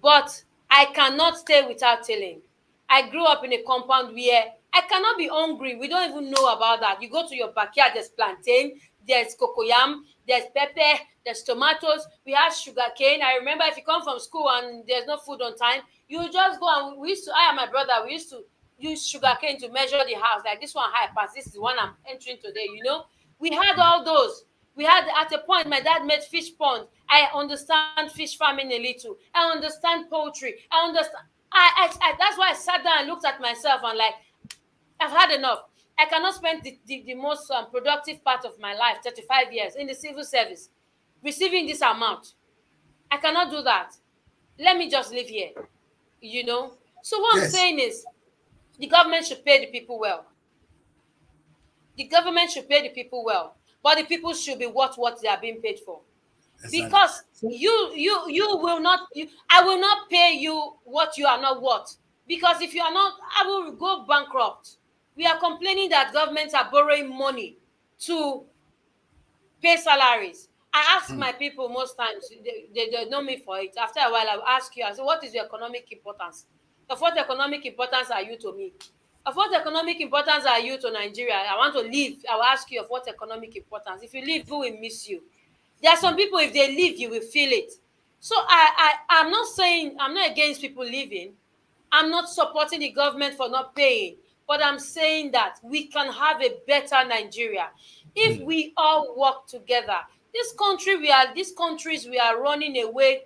But I cannot stay without tilling. I grew up in a compound where I cannot be hungry. We don't even know about that. You go to your backyard, there's plantain, there's cocoyam, there's pepper, there's tomatoes, we have sugar cane. I remember if you come from school and there's no food on time, you just go, and I and my brother, we used to use sugar cane to measure the house. Like, this one high pass, this is the one I'm entering today. We had all those. We had, at a point, my dad made fish pond. I understand fish farming a little. I understand poultry. I understand. That's why I sat down and looked at myself and, like, I've had enough. I cannot spend the most productive part of my life, 35 years, in the civil service, receiving this amount. I cannot do that. Let me just live here. So what I'm Yes. saying is, the government should pay the people well. The government should pay the people well, but the people should be worth what they are being paid for. Exactly. Because you will not, I will not pay you what you are not worth. Because if you are not, I will go bankrupt. We are complaining that governments are borrowing money to pay salaries. I ask my people most times, they know me for it. After a while, I will ask you, I say, what is your economic importance? Of what economic importance are you to me? Of what economic importance are you to Nigeria? I want to leave. I will ask you, of what economic importance. If you leave, who will miss you? There are some people, if they leave, you will feel it. So I'm not saying, I'm not against people leaving. I'm not supporting the government for not paying, but I'm saying that we can have a better Nigeria if we all work together. These countries we are running away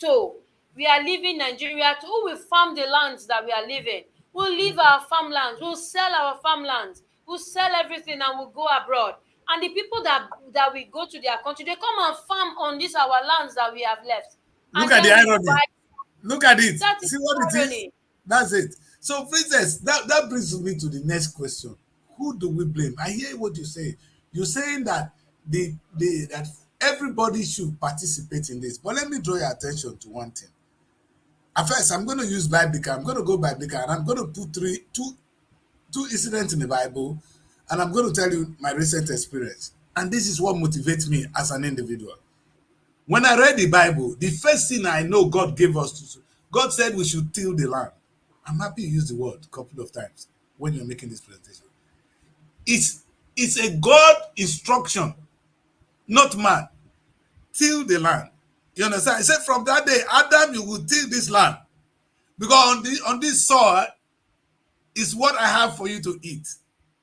to. We are leaving Nigeria to. Who will farm the lands that we are living? We'll leave our farmlands. We'll sell our farmlands. We'll sell everything and we'll go abroad. And the people that we go to their country, they come and farm on these our lands that we have left. Look And at the then we irony. buy. Look at it. That is See what it is? irony. That's it. So, Princess, that brings me to the next question. Who do we blame? I hear what you say. You're saying that that everybody should participate in this. But let me draw your attention to one thing. At first, I'm going to use biblical. I'm going to go biblical, and I'm going to put two incidents in the Bible, and I'm going to tell you my recent experience. And this is what motivates me as an individual. When I read the Bible, the first thing I know God gave us to, God said we should till the land. I'm happy you used the word a couple of times when you're making this presentation. It's it's a God instruction, not man. Till the land. You understand? I said from that day, Adam, you will till this land. Because on this soil is what I have for you to eat.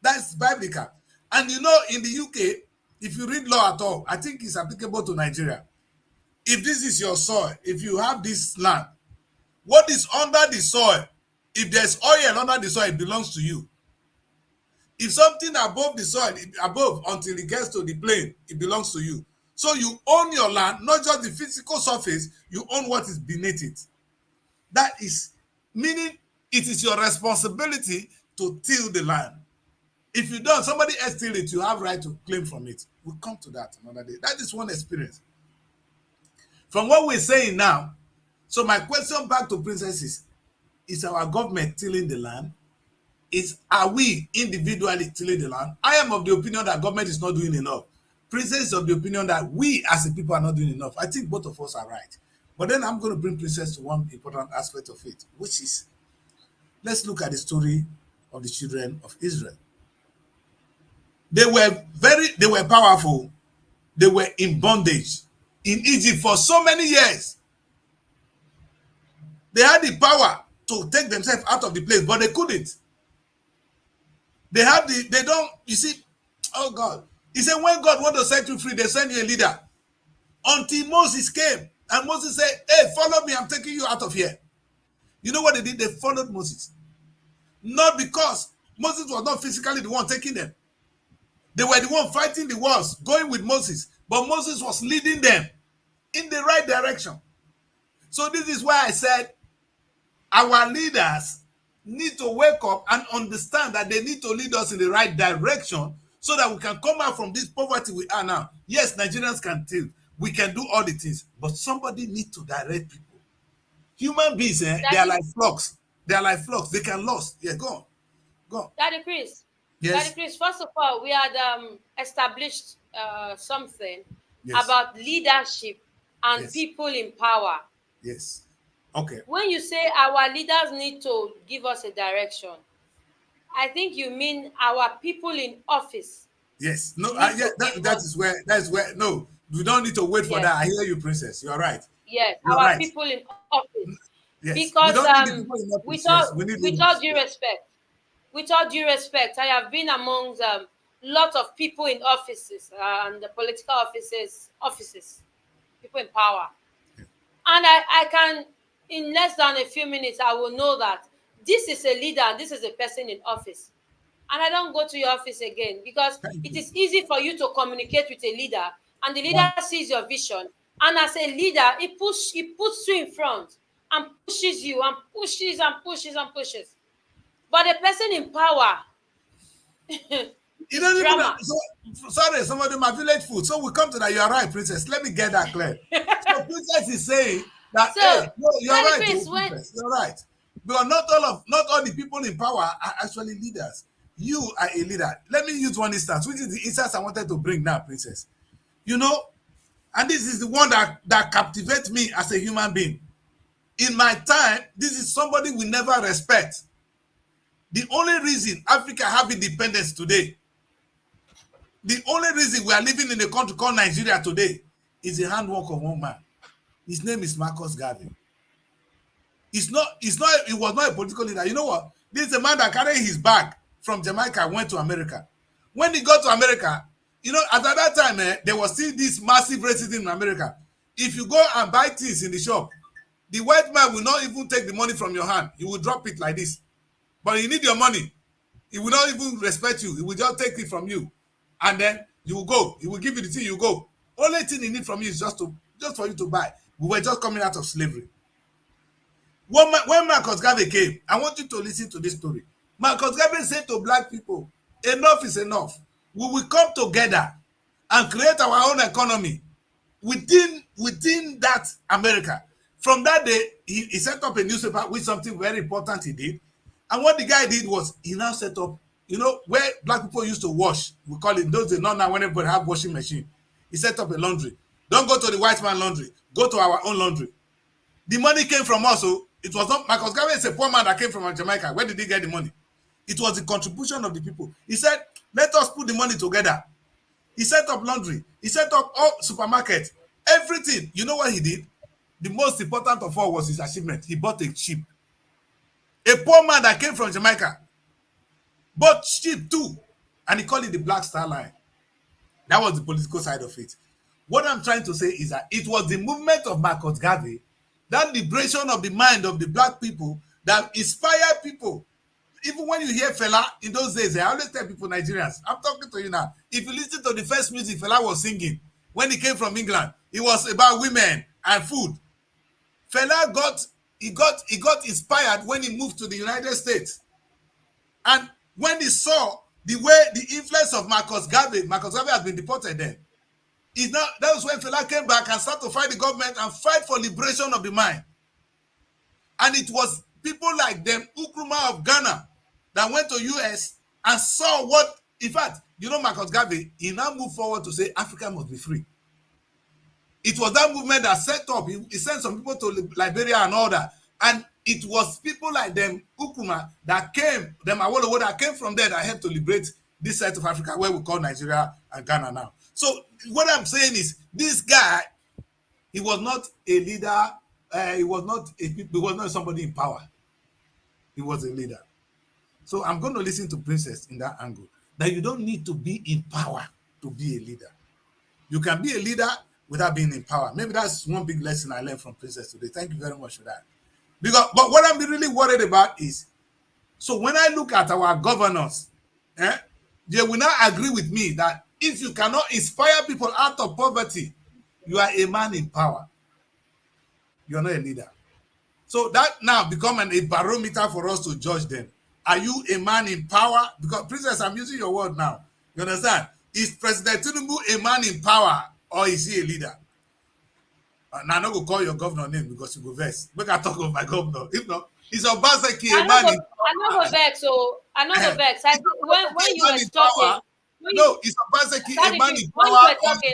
That's biblical. And you know, in the UK, if you read law at all, I think it's applicable to Nigeria. If this is your soil, if you have this land, what is under the soil, if there's oil under the soil, it belongs to you. If something above the soil, above until it gets to the plain, it belongs to you. So you own your land, not just the physical surface, you own what is beneath it. That is meaning it is your responsibility to till the land. If you don't, somebody else till it, you have right to claim from it. We'll come to that another day. That is one experience. From what we're saying now, so my question back to Princess is our government tilling the land? Are we individually tilling the land? I am of the opinion that government is not doing enough. Princess is of the opinion that we as a people are not doing enough. I think both of us are right. But then I'm going to bring Princess to one important aspect of it, which is, let's look at the story of the children of Israel. They were powerful. They were in bondage in Egypt for so many years. They had the power to take themselves out of the place, but they couldn't. They don't, you see, oh God. He said, when God wants to set you free, they send you a leader. Until Moses came, and Moses said, hey, follow me, I'm taking you out of here. You know what they did? They followed Moses. Not because Moses was not physically the one taking them. They were the one fighting the wars, going with Moses. But Moses was leading them in the right direction. So this is why I said our leaders need to wake up and understand that they need to lead us in the right direction so that we can come out from this poverty we are now. Yes, Nigerians can till. We can do all the things, but somebody needs to direct people. Human beings, they are like flocks. They are like flocks. They can lose. Yeah, go on. Go on. Daddy Chris. Yes. Daddy Chris, first of all, we had established something Yes. about leadership and Yes. people in power. Yes. Okay. When you say our leaders need to give us a direction, I think you mean our people in office. Yes. No, Need yeah, to give that us- is where, no, we don't need to wait for Yes. that. I hear you, Princess. You're right. Yes, You're our right. people in office. Yes. We Because don't need the people in office. Yes. We need with all leaders. due respect, I have been among lot of people in offices and the political offices, people in power. And I can, in less than a few minutes, I will know that this is a leader and this is a person in office. And I don't go to your office again because Thank it you. is easy for you to communicate with a leader and the leader One. sees your vision. And as a leader, he puts you in front and pushes you and pushes and pushes and pushes. But the person in power You is don't even know. drama. So, sorry, some of them are village food. So we come to that. You are right, Princess. Let me get that clear. So Princess is saying that, So, hey, no, you're Daddy right, Chris, oh, when Princess. You're right. Because not all the people in power are actually leaders. You are a leader. Let me use one instance, which is the instance I wanted to bring now, Princess. You know, and this is the one that captivates me as a human being. In my time, this is somebody we never respect. The only reason Africa have independence today, the only reason we are living in a country called Nigeria today is the handwork of one man. His name is Marcus Garvey. He was not a political leader. You know what? This is a man that carried his bag from Jamaica and went to America. When he got to America, you know, at that time, there was still this massive racism in America. If you go and buy things in the shop, the white man will not even take the money from your hand. He will drop it like this. But you need your money. He will not even respect you. He will just take it from you. And then you will go. He will give you the thing, you go. Only thing he need from you is just for you to buy. We were just coming out of slavery. When Marcus Garvey came, I want you to listen to this story. Marcus Garvey said to black people, enough is enough. We will come together and create our own economy within that America. From that day, he set up a newspaper, which something very important he did. And what the guy did was he now set up, where black people used to wash. We call it those days, not now when everybody have washing machine. He set up a laundry. Don't go to the white man laundry. Go to our own laundry. The money came from us. So it was not Marcus Garvey is a poor man that came from Jamaica. Where did he get the money? It was the contribution of the people. He said, let us put the money together. He set up laundry. He set up all supermarkets. Everything. You know what he did? The most important of all was his achievement. He bought a ship. A poor man that came from Jamaica bought ship too. And he called it the Black Star Line. That was the political side of it. What I'm trying to say is that it was the movement of Marcus Garvey, that liberation of the mind of the black people, that inspired people. Even when you hear Fela in those days, I always tell people, Nigerians, I'm talking to you now. If you listen to the first music Fela was singing when he came from England, it was about women and food. Fela got inspired when he moved to the United States. And when he saw the influence of Marcus Garvey has been deported then. That was when Fela came back and started to fight the government and fight for liberation of the mind. And it was people like them, Nkrumah of Ghana, that went to US and saw what, in fact, Marcus Garvey, he now moved forward to say Africa must be free. It was that movement that set up, he sent some people to Liberia and all that. And it was people like them, Nkrumah, that came, them Awolowo that came from there that helped to liberate this side of Africa where we call Nigeria and Ghana now. So what I'm saying is, this guy, he was not a leader, he was not somebody in power. He was a leader. So I'm going to listen to Princess in that angle, that you don't need to be in power to be a leader. You can be a leader without being in power. Maybe that's one big lesson I learned from Princess today. Thank you very much for that. But what I'm really worried about is, so when I look at our governors, they will not agree with me that if you cannot inspire people out of poverty, you are a man in power. You are not a leader. So that now become a barometer for us to judge them. Are you a man in power? Because, Princess, I'm using your word now. You understand? Is President Tinubu a man in power, or is he a leader? Now I'm not going to call your governor name because you go vex. We can talk of my governor. If not, is Obaseki a man in power? I'm not going to vex. So I'm not going to vex. When you were talking, no, is Obaseki a man in power? When you were talking,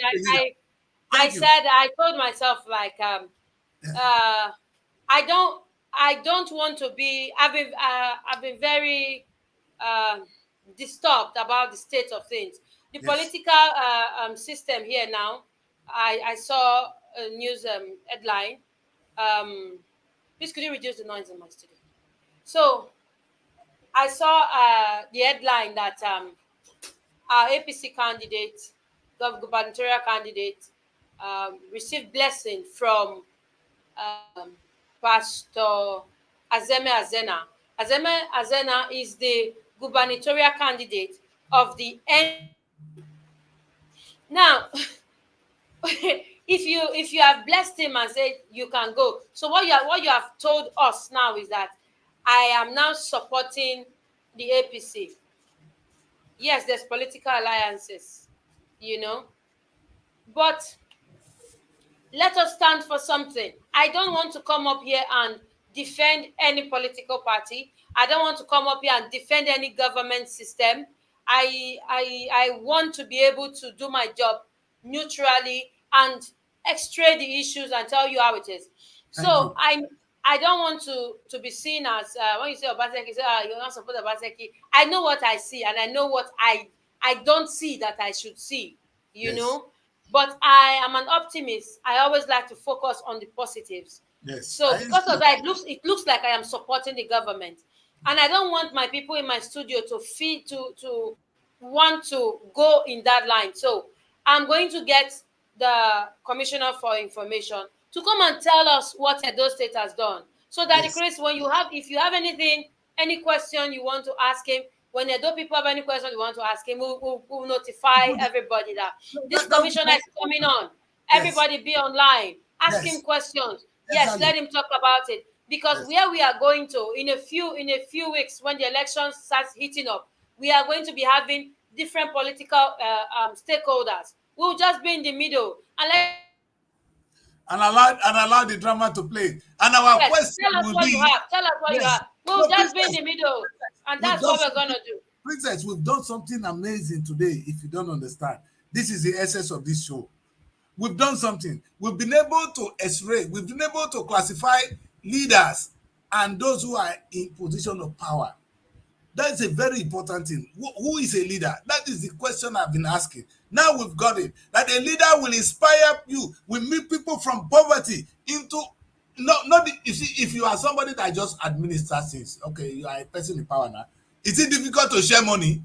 I said, I told myself, like, I don't want to be. I've been very disturbed about the state of things. The political system here now. I saw a news headline. Please, could you reduce the noise in my studio? So I saw the headline that our APC candidate, gubernatorial candidate, received blessing from Pastor Azeme Azena. Azeme Azena is the gubernatorial candidate of the N. Now, if you have blessed him and said you can go, so what you have told us now is that I am now supporting the APC. Yes, there's political alliances, but let us stand for something. I don't want to come up here and defend any political party. I don't want to come up here and defend any government system. I want to be able to do my job neutrally and extract the issues and tell you how it is. So I don't want to be seen as when you say Obaseki, say you're not support Obaseki. I know what I see, and I know what I don't see that I should see. You know. But I am an optimist. I always like to focus on the positives. Yes. So because of that, it looks like I am supporting the government, and I don't want my people in my studio to want to go in that line. So I'm going to get the Commissioner for Information to come and tell us what Edo State has done, so that Chris, if you have any question you want to ask him. When Edo people have any questions you want to ask him, we'll notify everybody that this commissioner is coming on. Everybody be online. Ask him questions. Yes, let him talk about it. because Yes. where we are going to in a few weeks, when the election starts heating up, we are going to be having different political stakeholders. We'll just be in the middle and let them tell us what you have. And allow the drama to play. And our Yes, question tell us will what you be, have. Tell us what you yes, have. We'll no, just be in princess, the middle, and we've that's done what we're something. gonna do. Princess, we've done something amazing today. If you don't understand, this is the essence of this show. We've done something. We've been able to x-ray, we've been able to classify leaders and those who are in position of power. That is a very important thing. Who is a leader? That is the question I've been asking. Now we've got it. That a leader will inspire you, will meet people from poverty into, not if you are somebody that just administers things. Okay, you are a person in power now. Is it difficult to share money?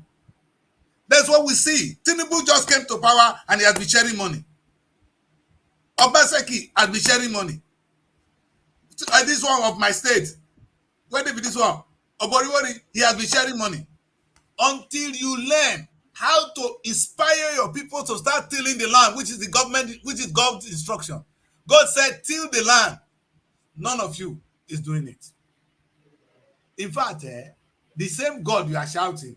That's what we see. Tinubu just came to power and he has been sharing money. Obaseki has been sharing money. This one of my state, where did be this one? Oboriwori, he has been sharing money. Until you learn how to inspire your people to start tilling the land, which is the government, which is God's instruction. God said, till the land. None of you is doing it. In fact, the same God you are shouting,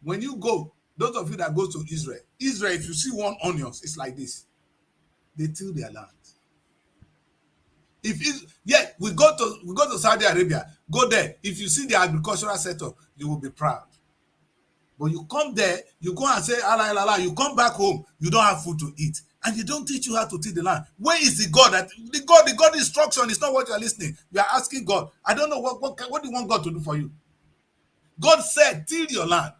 when you go, those of you that go to Israel, if you see one onions, it's like this. They till their land. We go to Saudi Arabia, go there. If you see the agricultural setup, you will be proud. But you come there, you go and say, Allah, Allah, Allah, you come back home, you don't have food to eat. And they don't teach you how to till the land. Where is the God? The God instruction is not what you are listening. You are asking God. I don't know what do you want God to do for you? God said, till your land.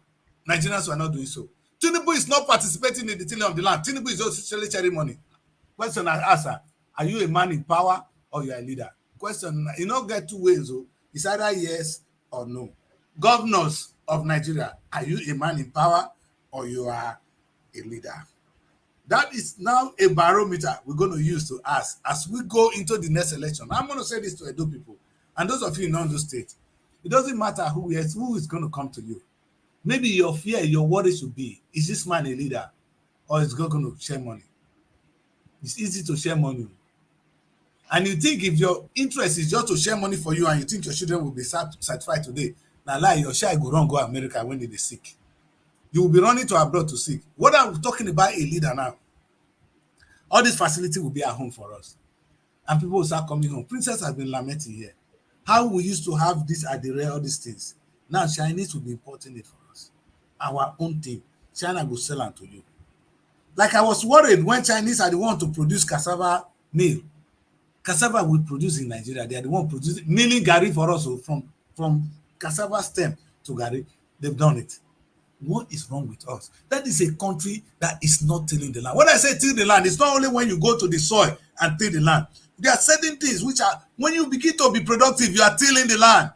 Nigerians were not doing so. Tinubu is not participating in the tilling of the land. Tinubu is just sharing money. Question I ask her, are you a man in power or you are a leader? Question, you don't get two ways. Oh. It's either yes or no. Governors of Nigeria, are you a man in power or you are a leader? That is now a barometer we're going to use to ask as we go into the next election. I'm going to say this to Edo people and those of you in Ondo State. It doesn't matter who is going to come to you. Maybe your fear, your worry should be, is this man a leader or is God going to share money? It's easy to share money. And you think if your interest is just to share money for you and you think your children will be satisfied today, now lie, your child go run go America when they sick. You will be running to abroad to sick. What I'm talking about a leader now, all this facility will be at home for us. And people will start coming home. Princess has been lamenting here. How we used to have this at the rare, all these things. Now Chinese will be importing it for us. Our own thing. China will sell them to you. Like I was worried when Chinese are the one to produce cassava meal. Cassava we produce in Nigeria. They are the one producing milling garri for us. So from cassava stem to garri, they've done it. What is wrong with us? That is a country that is not tilling the land. When I say till the land, it's not only when you go to the soil and till the land. There are certain things which are, when you begin to be productive, you are tilling the land.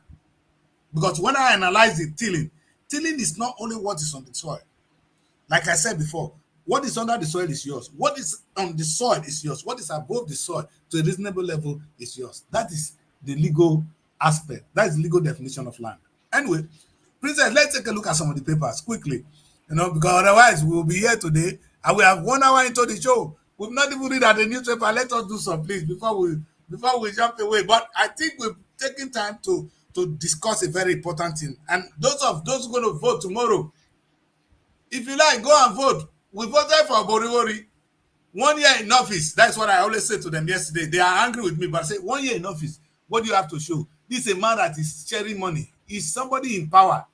Because when I analyze the tilling is not only what is on the soil. Like I said before, what is under the soil is yours. What is on the soil is yours. What is above the soil to a reasonable level is yours. That is the legal aspect. That is the legal definition of land. Anyway, Princess, let's take a look at some of the papers quickly. Because otherwise we will be here today and we have 1 hour into the show. We've not even read at the newspaper. Let us do some, please, before we jump away. But I think we've taken time to discuss a very important thing. And those who are going to vote tomorrow, if you like, go and vote. We voted for Boriwori. 1 year in office. That's what I always say to them yesterday. They are angry with me, but I say 1 year in office. What do you have to show? This is a man that is sharing money. He's somebody in power.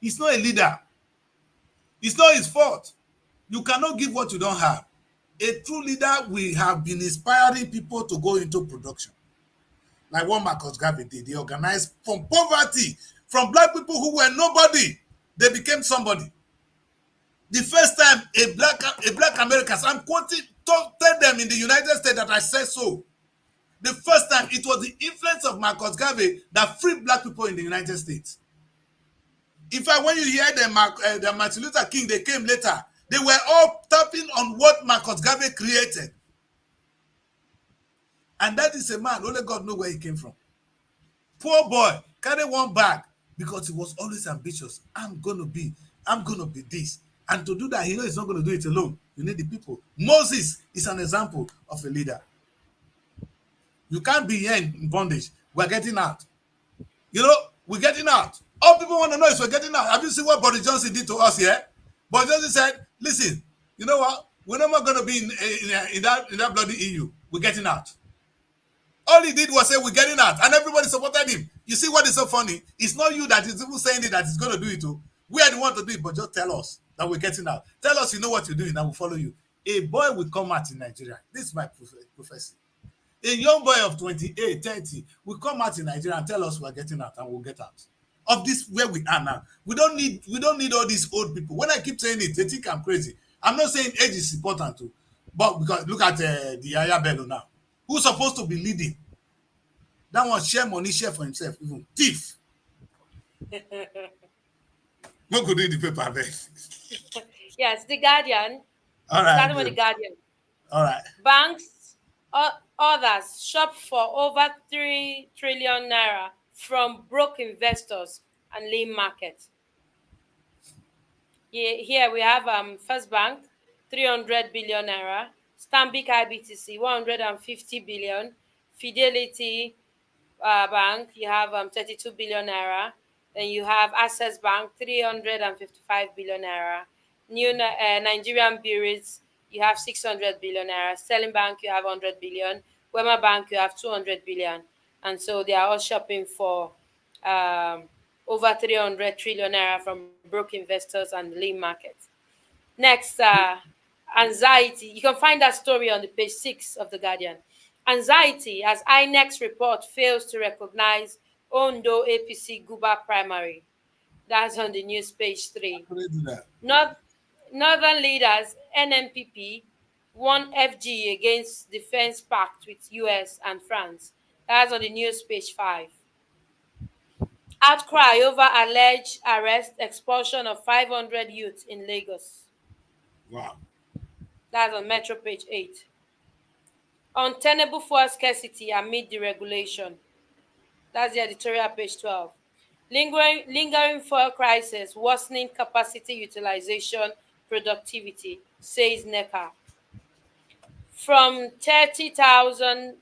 He's not a leader. It's not his fault. You cannot give what you don't have. A true leader will have been inspiring people to go into production. Like what Marcus Garvey did. They organized from poverty, from black people who were nobody. They became somebody. The first time a black Americans, I'm quoting, tell them in the United States that I said so. The first time, it was the influence of Marcus Garvey that freed black people in the United States. In fact, when you hear the Martin Luther King, they came later. They were all tapping on what Marcus Garvey created. And that is a man, only God knows where he came from. Poor boy, carry one bag because he was always ambitious. I'm going to be this. And to do that, he knows he's not going to do it alone. You need the people. Moses is an example of a leader. You can't be here in bondage We're getting out. You know, we're getting out. All people want to know is we're getting out. Have you seen what Boris Johnson did to us here? Boris Johnson said, listen, you know what? We're not going to be in that bloody EU. We're getting out. All he did was say we're getting out, and everybody supported him. You see what is so funny? It's not you that is even saying it that is going to do it. Too. We are the one to do it, but just tell us that we're getting out. Tell us you know what you're doing, and we'll follow you. A boy will come out in Nigeria. This is my prophecy. A young boy of 28, 30 will come out in Nigeria and tell us we're getting out, and we'll get out of this where we are now. We don't need all these old people. When I keep saying it, they think I'm crazy. I'm not saying age is important too, but because look at the Yaya Bello now, who's supposed to be leading. That one share money, share for himself, even thief. No could read the paper, babe. Yes, the Guardian. All right. Starting with the Guardian. All right. Banks, others shop for over 3 trillion naira from broke investors and lean market. Here we have First Bank, 300 billion naira, Stanbic IBTC, 150 billion, Fidelity Bank, you have 32 billion naira, then you have Access Bank, 355 billion naira, New Nigerian Breweries, you have 600 billion naira, Sterling Bank, you have 100 billion, Wema Bank, you have 200 billion, and so they are all shopping for over 300 trillion naira from broke investors and lean markets. Next, anxiety. You can find that story on the page 6 of the Guardian. Anxiety as INEC's report fails to recognize Ondo APC Guba primary. That's on the news page 3. Northern leaders NMPP won FG against defense pact with US and France. That's on the news page 5. Outcry over alleged arrest, expulsion of 500 youths in Lagos. Wow. That's on Metro page 8. Untenable fuel scarcity amid deregulation. That's the editorial page 12. Lingering fuel crisis, worsening capacity utilization, productivity, says NECA. From 30,000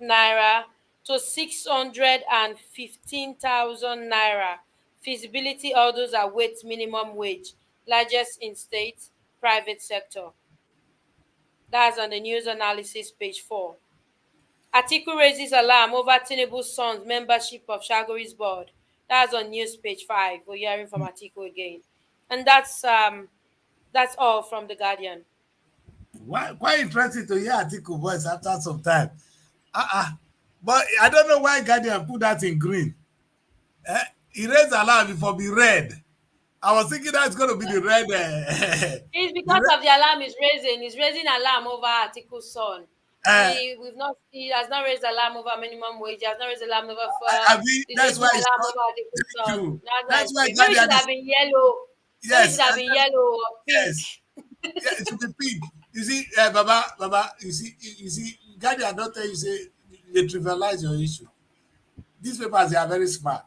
naira to 615,000 naira. Feasibility orders await minimum wage, largest in state, private sector. That's on the news analysis page 4. Atiku raises alarm over Tinubu's son's membership of Shagori's board. That's on news page 5. We're hearing from Atiku again. And that's all from the Guardian. Quite interesting to hear Atiku voice after some time. But I don't know why Guardian put that in green. He raised alarm before be red. I was thinking that's going to be the red. It's because of the alarm he's raising. He's raising alarm over Atiku's son. He has not raised alarm over minimum wage. He has not raised alarm over that's why alarm over Atiku's son. That's why maybe it should have been yellow. Yes, it should have been yellow or pink. Yes. Yeah, it should be pink. You see, Baba, you see, Guardian don't tell you say they trivialize your issue. These papers, they are very smart.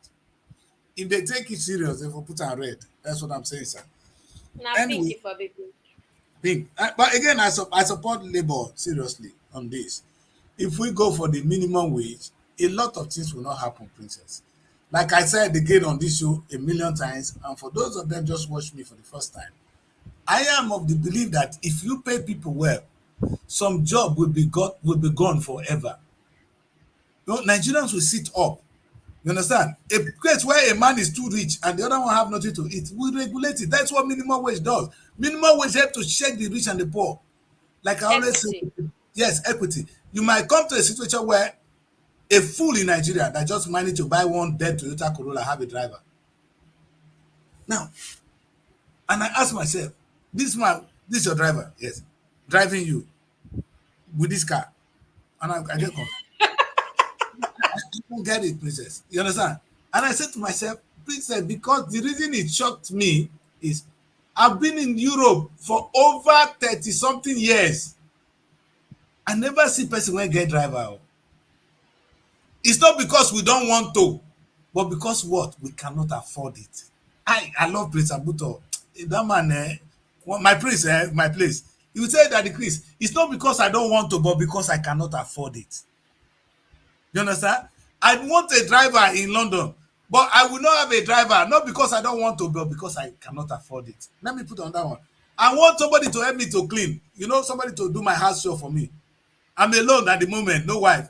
If they take it serious, they will put on red. That's what I'm saying, sir. Now, anyway, pink for people. Pink. But again, I support Labour seriously on this. If we go for the minimum wage, a lot of things will not happen, Princess. Like I said again on this show a million times, and for those of them just watch me for the first time, I am of the belief that if you pay people well, some job will be gone forever. You know, Nigerians will sit up. You understand? A place where a man is too rich and the other one have nothing to eat, we regulate it. That's what minimum wage does. Minimum wage helps to shake the rich and the poor. Like I always say, yes, equity. You might come to a situation where a fool in Nigeria that just managed to buy one dead Toyota Corolla have a driver. Now, and I ask myself, this man, this is your driver, yes, driving you with this car, and I get confused. I don't get it, Princess. You understand? And I said to myself, Princess, because the reason it shocked me is I've been in Europe for over 30-something years. I never see person when get driver. It's not because we don't want to, but because what? We cannot afford it. I love Prince Abuto. That man, my prince, my place. He will say that the Chris, it's not because I don't want to, but because I cannot afford it. You understand? I want a driver in London, but I will not have a driver, not because I don't want to, but because I cannot afford it. Let me put on that one. I want somebody to help me to clean, somebody to do my house show for me. I'm alone at the moment, no wife.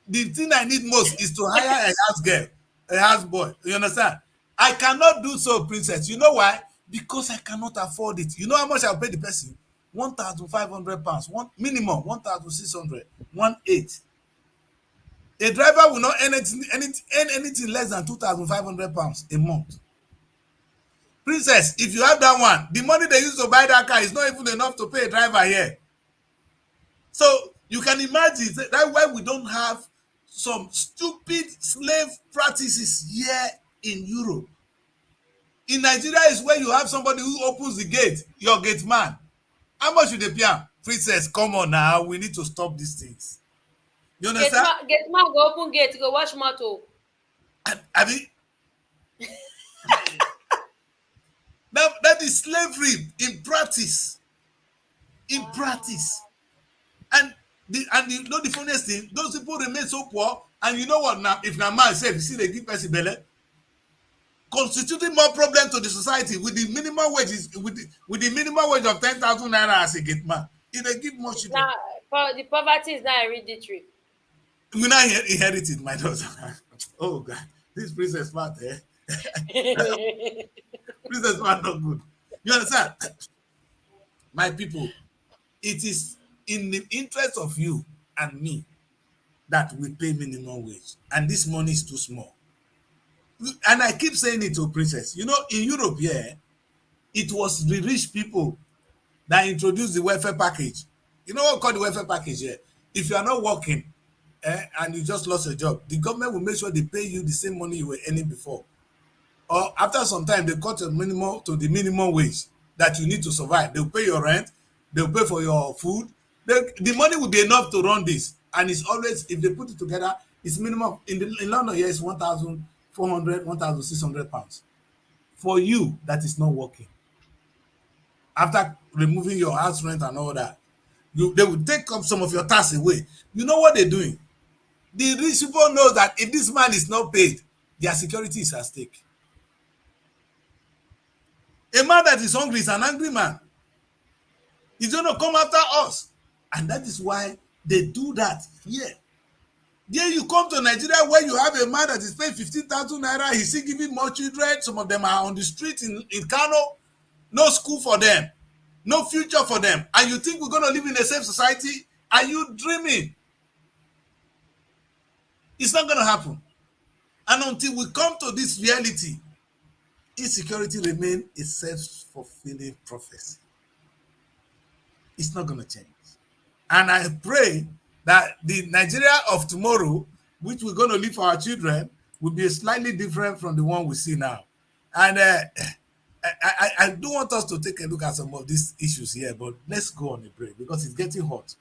The thing I need most is to hire a house girl, a house boy. You understand? I cannot do so, princess. You know why? Because I cannot afford it. You know how much I'll pay the person? £1,500. One minimum 1,600. 1,800. A driver will not earn anything less than £2,500 a month. Princess, if you have that one, the money they use to buy that car is not even enough to pay a driver here. So you can imagine that's why we don't have some stupid slave practices here in Europe. In Nigeria is where you have somebody who opens the gate, your gate man. How much you dey pay am? Princess, come on now, we need to stop these things. You understand? Gate man go open gate, go wash motor. Abi, that is slavery in practice. In practice. And the funniest thing, those people remain so poor, and you know what now? If na man sef, you see they give person belle, constituting more problem to the society with the minimum wages, with the minimum wage of 10,000 naira as a gate man. If they give more children, The poverty is not hereditary. We now inherit it, my daughter. Oh God, this princess smart, eh? Princess smart, not good. You understand? My people, it is in the interest of you and me that we pay minimum wage, and this money is too small. And I keep saying it to princess. In Europe here, it was the rich people that introduced the welfare package. You know what we call the welfare package here? If you are not working, and you just lost your job, the government will make sure they pay you the same money you were earning before. Or after some time, they cut your minimum to the minimum wage that you need to survive. They'll pay your rent, they'll pay for your food. The money will be enough to run this. And it's always, if they put it together, it's minimum. In London here, it's 1,400, 1,600 pounds. For you, that is not working. After removing your house rent and all that, they will take up some of your tax away. You know what they're doing? The rich people know that if this man is not paid, their security is at stake. A man that is hungry is an angry man. He's going to come after us. And that is why they do that here. Then you come to Nigeria where you have a man that is paying 15,000 naira. He's still giving more children. Some of them are on the street in Kano. No school for them. No future for them. And you think we're going to live in a safe society? Are you dreaming? It's not going to happen. And until we come to this reality, insecurity remains a self-fulfilling prophecy. It's not going to change. And I pray that the Nigeria of tomorrow, which we're going to leave for our children, will be slightly different from the one we see now. And I do want us to take a look at some of these issues here, but let's go on a break because it's getting hot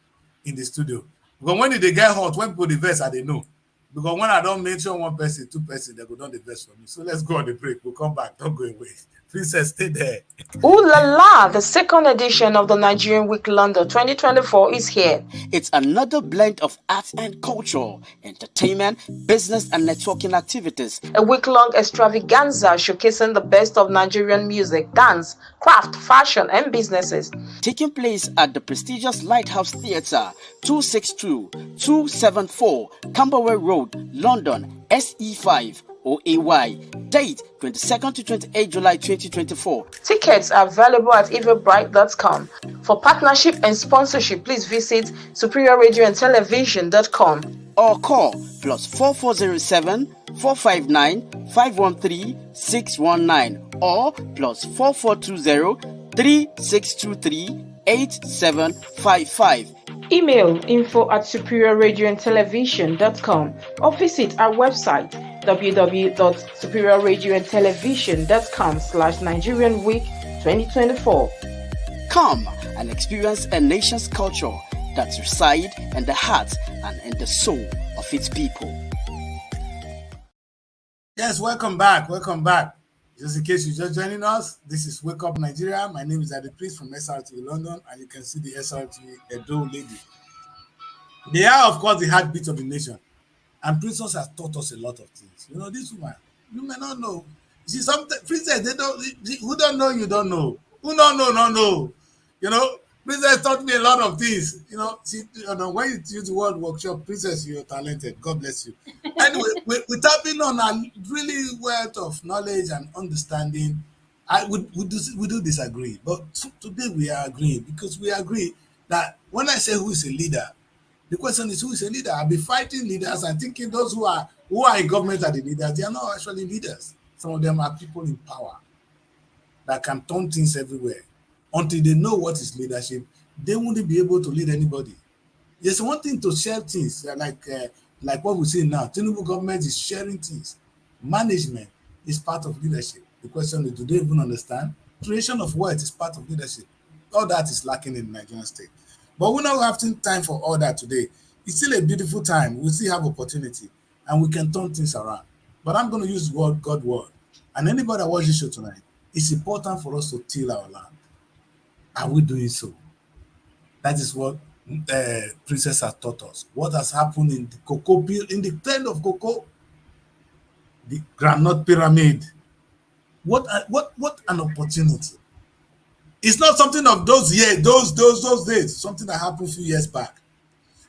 in the studio. Because when they get hot, when people diverse, they know. Because when I don't mention one person, two person, they go down the verse for me. So let's go on the break. We'll come back. Don't go away. Princess, stay there. Ooh la la! The second edition of the Nigerian Week London 2024 is here. It's another blend of arts and culture, entertainment, business, and networking activities. A week-long extravaganza showcasing the best of Nigerian music, dance, craft, fashion, and businesses. Taking place at the prestigious Lighthouse Theatre, 262-274 Camberwell Road, London, SE5 OAY. Date 22nd to 28 July 2024. Tickets are available at eventbrite.com. For partnership and sponsorship, please visit superiorradioandtelevision.com or call +4407 459 513 619 or +4420 3623 8755. Email info@superiorradioandtelevision.com or visit our website www.superiorradioandtelevision.com/Nigerian Week 2024. Come and experience a nation's culture that resides in the heart and in the soul of its people. Yes, welcome back. Welcome back. Just in case you're just joining us, this is Wake Up Nigeria. My name is Adi Priest from SRTV London, and you can see the SRTV Edo lady. They are, of course, the heartbeat of the nation. And Princess has taught us a lot of things. You know, this woman, you may not know. See, some Princess, they don't, who don't know, you don't know. Who don't know, don't know. You know, Princess taught me a lot of things. You know, see, you know, when you use the word workshop, Princess, you're talented. God bless you. Anyway, we're tapping on a really wealth of knowledge and understanding. We do disagree, but today we are agreeing because we agree that when I say who is a leader, the question is who is a leader. I'll be fighting leaders and thinking those who are in government are the leaders. They are not actually leaders. Some of them are people in power that can turn things everywhere. Until they know what is leadership, they won't be able to lead anybody. There's one thing to share things like what we see now. Tinubu government is sharing things. Management is part of leadership. The question is, do they even understand? Creation of wealth is part of leadership. All that is lacking in the Nigerian state. But we're not having time for all that today. It's still a beautiful time. We still have opportunity and we can turn things around. But I'm going to use word God word. And anybody that watches this show tonight, it's important for us to till our land. Are we doing so? That is what Princess has taught us. What has happened in the cocoa in the trend of cocoa, the groundnut pyramid. What an opportunity! It's not something of those years, those days. Something that happened a few years back,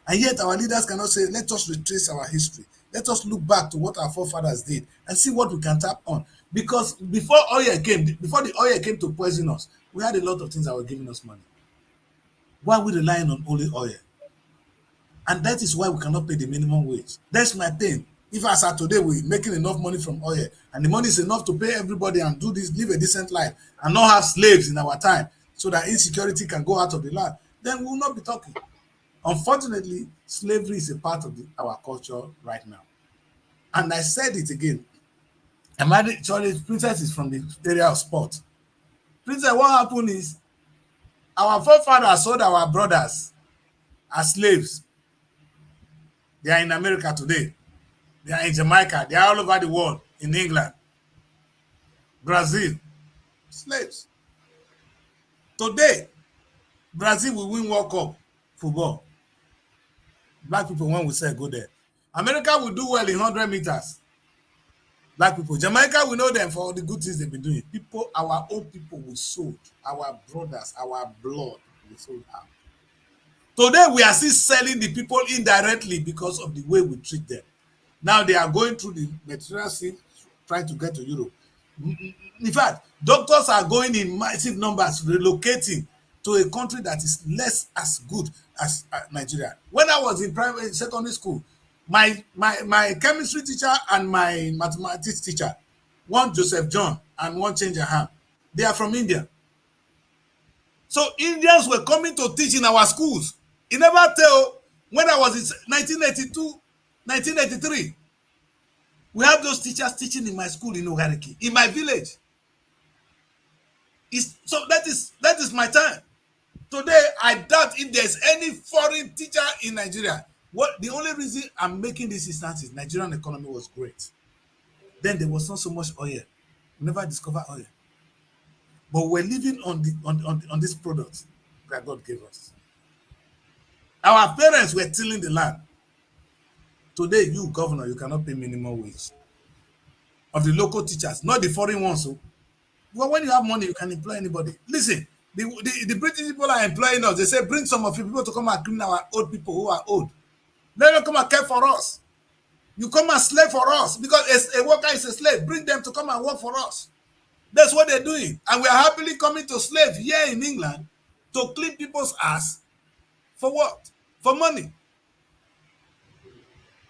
and yet our leaders cannot say, "Let us retrace our history. Let us look back to what our forefathers did and see what we can tap on." Because before the oil came to poison us, we had a lot of things that were giving us money. Why are we relying on only oil? And that is why we cannot pay the minimum wage. That's my pain. If as at today we're making enough money from oil and the money is enough to pay everybody and do this, live a decent life and not have slaves in our time so that insecurity can go out of the land, then we will not be talking. Unfortunately, slavery is a part of our culture right now. And I said it again. Sorry, Princess is from the area of sport. Princess, what happened is our forefathers sold our brothers as slaves. They are in America today. They are in Jamaica. They are all over the world, in England, Brazil. Slaves. Today, Brazil will win World Cup football. Black people, when we say go there. America will do well in 100 meters. Black people. Jamaica, we know them for all the good things they've been doing. People, our own people will sold. Our brothers, our blood will sold out. Today, we are still selling the people indirectly because of the way we treat them. Now they are going through the Mediterranean Sea, trying to get to Europe. In fact, doctors are going in massive numbers, relocating to a country that is less as good as Nigeria. When I was in primary secondary school, my chemistry teacher and my mathematics teacher, one Joseph John and one Changerham, they are from India. So Indians were coming to teach in our schools. He never tell when I was in 1982, 1983. We have those teachers teaching in my school in Ogariki, in my village. So that is my time. Today, I doubt if there's any foreign teacher in Nigeria. What the only reason I'm making this instance is Nigerian economy was great. Then there was not so much oil. We never discovered oil. But we're living on this product that God gave us. Our parents were tilling the land. Today, you, governor, you cannot pay minimum wage. Of the local teachers, not the foreign ones. So, well, when you have money, you can employ anybody. Listen, the British people are employing us. They say, bring some of your people to come and clean our old people who are old. Let them come and care for us. You come and slave for us because a worker is a slave. Bring them to come and work for us. That's what they're doing. And we are happily coming to slave here in England to clean people's ass for what? For money.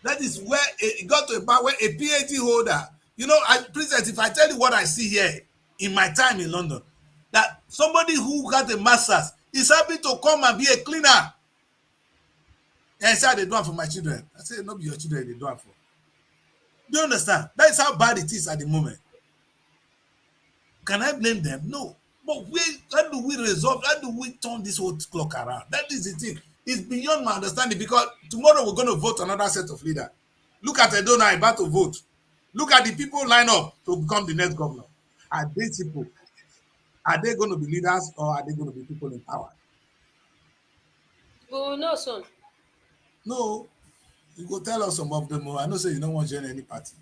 That is where it got to a point where a PhD holder, you know, Princess, if I tell you what I see here in my time in London, that somebody who got a master's is happy to come and be a cleaner. And I say, they do it for my children. I say, not be your children, they do it for. Do you understand? That is how bad it is at the moment. Can I blame them? No. But how do we resolve? How do we turn this whole clock around? That is the thing. It's beyond my understanding because tomorrow we're going to vote another set of leaders. Look at Edo now about to vote. Look at the people line up to become the next governor. Are they people? Are they going to be leaders or are they going to be people in power? We will know soon. No. You go tell us some of them. I know say you don't want to join any party,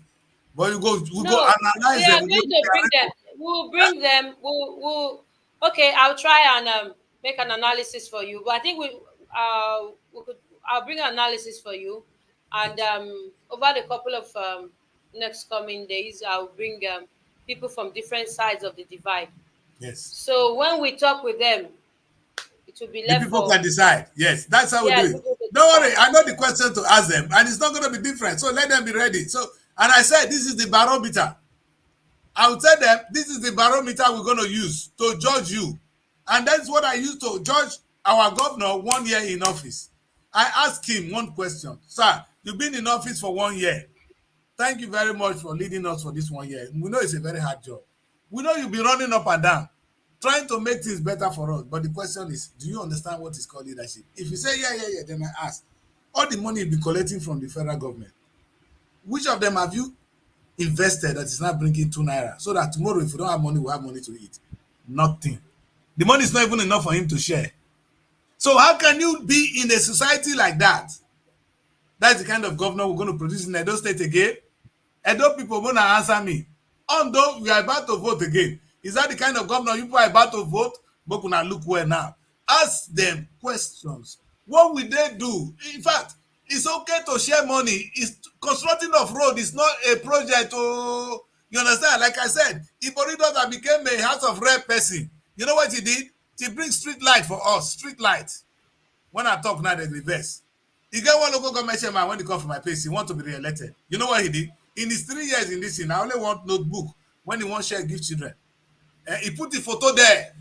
but we go No, we analyze are them. going We go do to bring them. their We'll bring them. Okay, I'll try and make an analysis for you. But I think we could. I'll bring an analysis for you, and over the couple of next coming days, I'll bring people from different sides of the divide. yes. So when we talk with them, it will be The left people for, can decide. Yes, that's how we yeah, do the it. people to Don't decide. worry, I know the question to ask them, and it's not going to be different. So let them be ready. So, and I said, this is the barometer. I will tell them, this is the barometer we're going to use to judge you. And that's what I used to judge our governor 1 year in office. I asked him one question. Sir, you've been in office for 1 year. Thank you very much for leading us for this 1 year. We know it's a very hard job. We know you'll be running up and down, trying to make things better for us. But the question is, do you understand what is called leadership? If you say, yeah, then I ask, all the money you'll be collecting from the federal government, which of them have you invested that is not bringing 2 naira? So that tomorrow, if you don't have money, we'll have money to eat. Nothing. The money is not even enough for him to share. So how can you be in a society like that? That's the kind of governor we're going to produce in Edo State again. Edo people want to answer me. Although we are about to vote again, is that the kind of governor you people are about to vote? But now look where now. Ask them questions. What will they do? In fact, it's okay to share money. It's constructing of road is not a project. Oh, you understand? Like I said, Iboridoza became a House of Rep person. You know what he did? He brings street light for us. Street light. When I talk now, they reverse. He get one local government chairman when he come from my place, he want to be re-elected. You know what he did? In his 3 years in this thing, I only want notebook when he want share give children. He put the photo there.